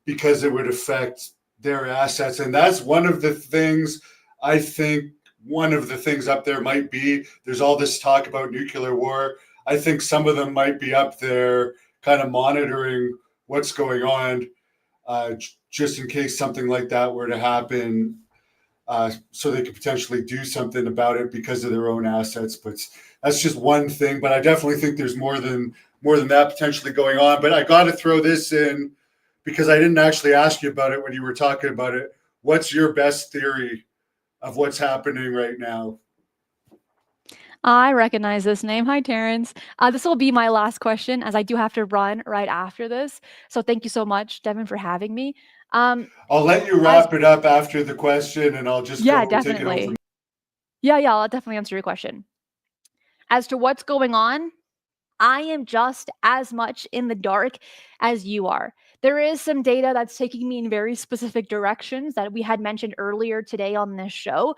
[SPEAKER 1] because it would affect their assets. And that's one of the things I think one of the things up there might be. There's all this talk about nuclear war. I think some of them might be up there kind of monitoring what's going on just in case something like that were to happen, so they could potentially do something about it because of their own assets. But that's just one thing. But I definitely think there's more than that potentially going on. But I got to throw this in because I didn't actually ask you about it when you were talking about it. What's your best theory of what's happening right now?
[SPEAKER 2] I recognize this name. Hi, Terrence. This will be my last question as I do have to run right after this. So thank you so much, Devin, for having me.
[SPEAKER 1] I'll let you
[SPEAKER 2] As
[SPEAKER 1] wrap it up after the question, and I'll just
[SPEAKER 2] Yeah,
[SPEAKER 1] go take it home from.
[SPEAKER 2] definitely. Yeah, I'll definitely answer your question. As to what's going on, I am just as much in the dark as you are. There is some data that's taking me in very specific directions that we had mentioned earlier today on this show,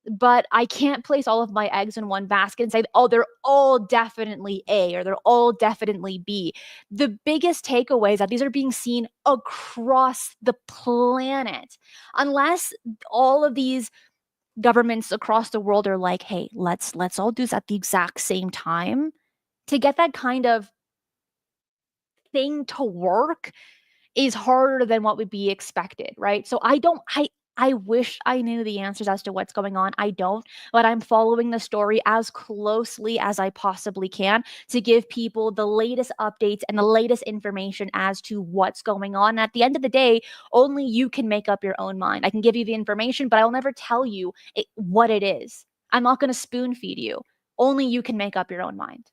[SPEAKER 2] but I can't place all of my eggs in one basket and say, oh, they're all definitely A or they're all definitely B. The biggest takeaway is that these are being seen across the planet. Unless all of these governments across the world are like, hey, let's all do this at the exact same time to get that kind of thing to work is harder than what would be expected, right? So I wish I knew the answers as to what's going on. I don't, but I'm following the story as closely as I possibly can to give people the latest updates and the latest information as to what's going on. At the end of the day, only you can make up your own mind. I can give you the information, but I'll never tell you what it is. I'm not going to spoon feed you. Only you can make up your own mind.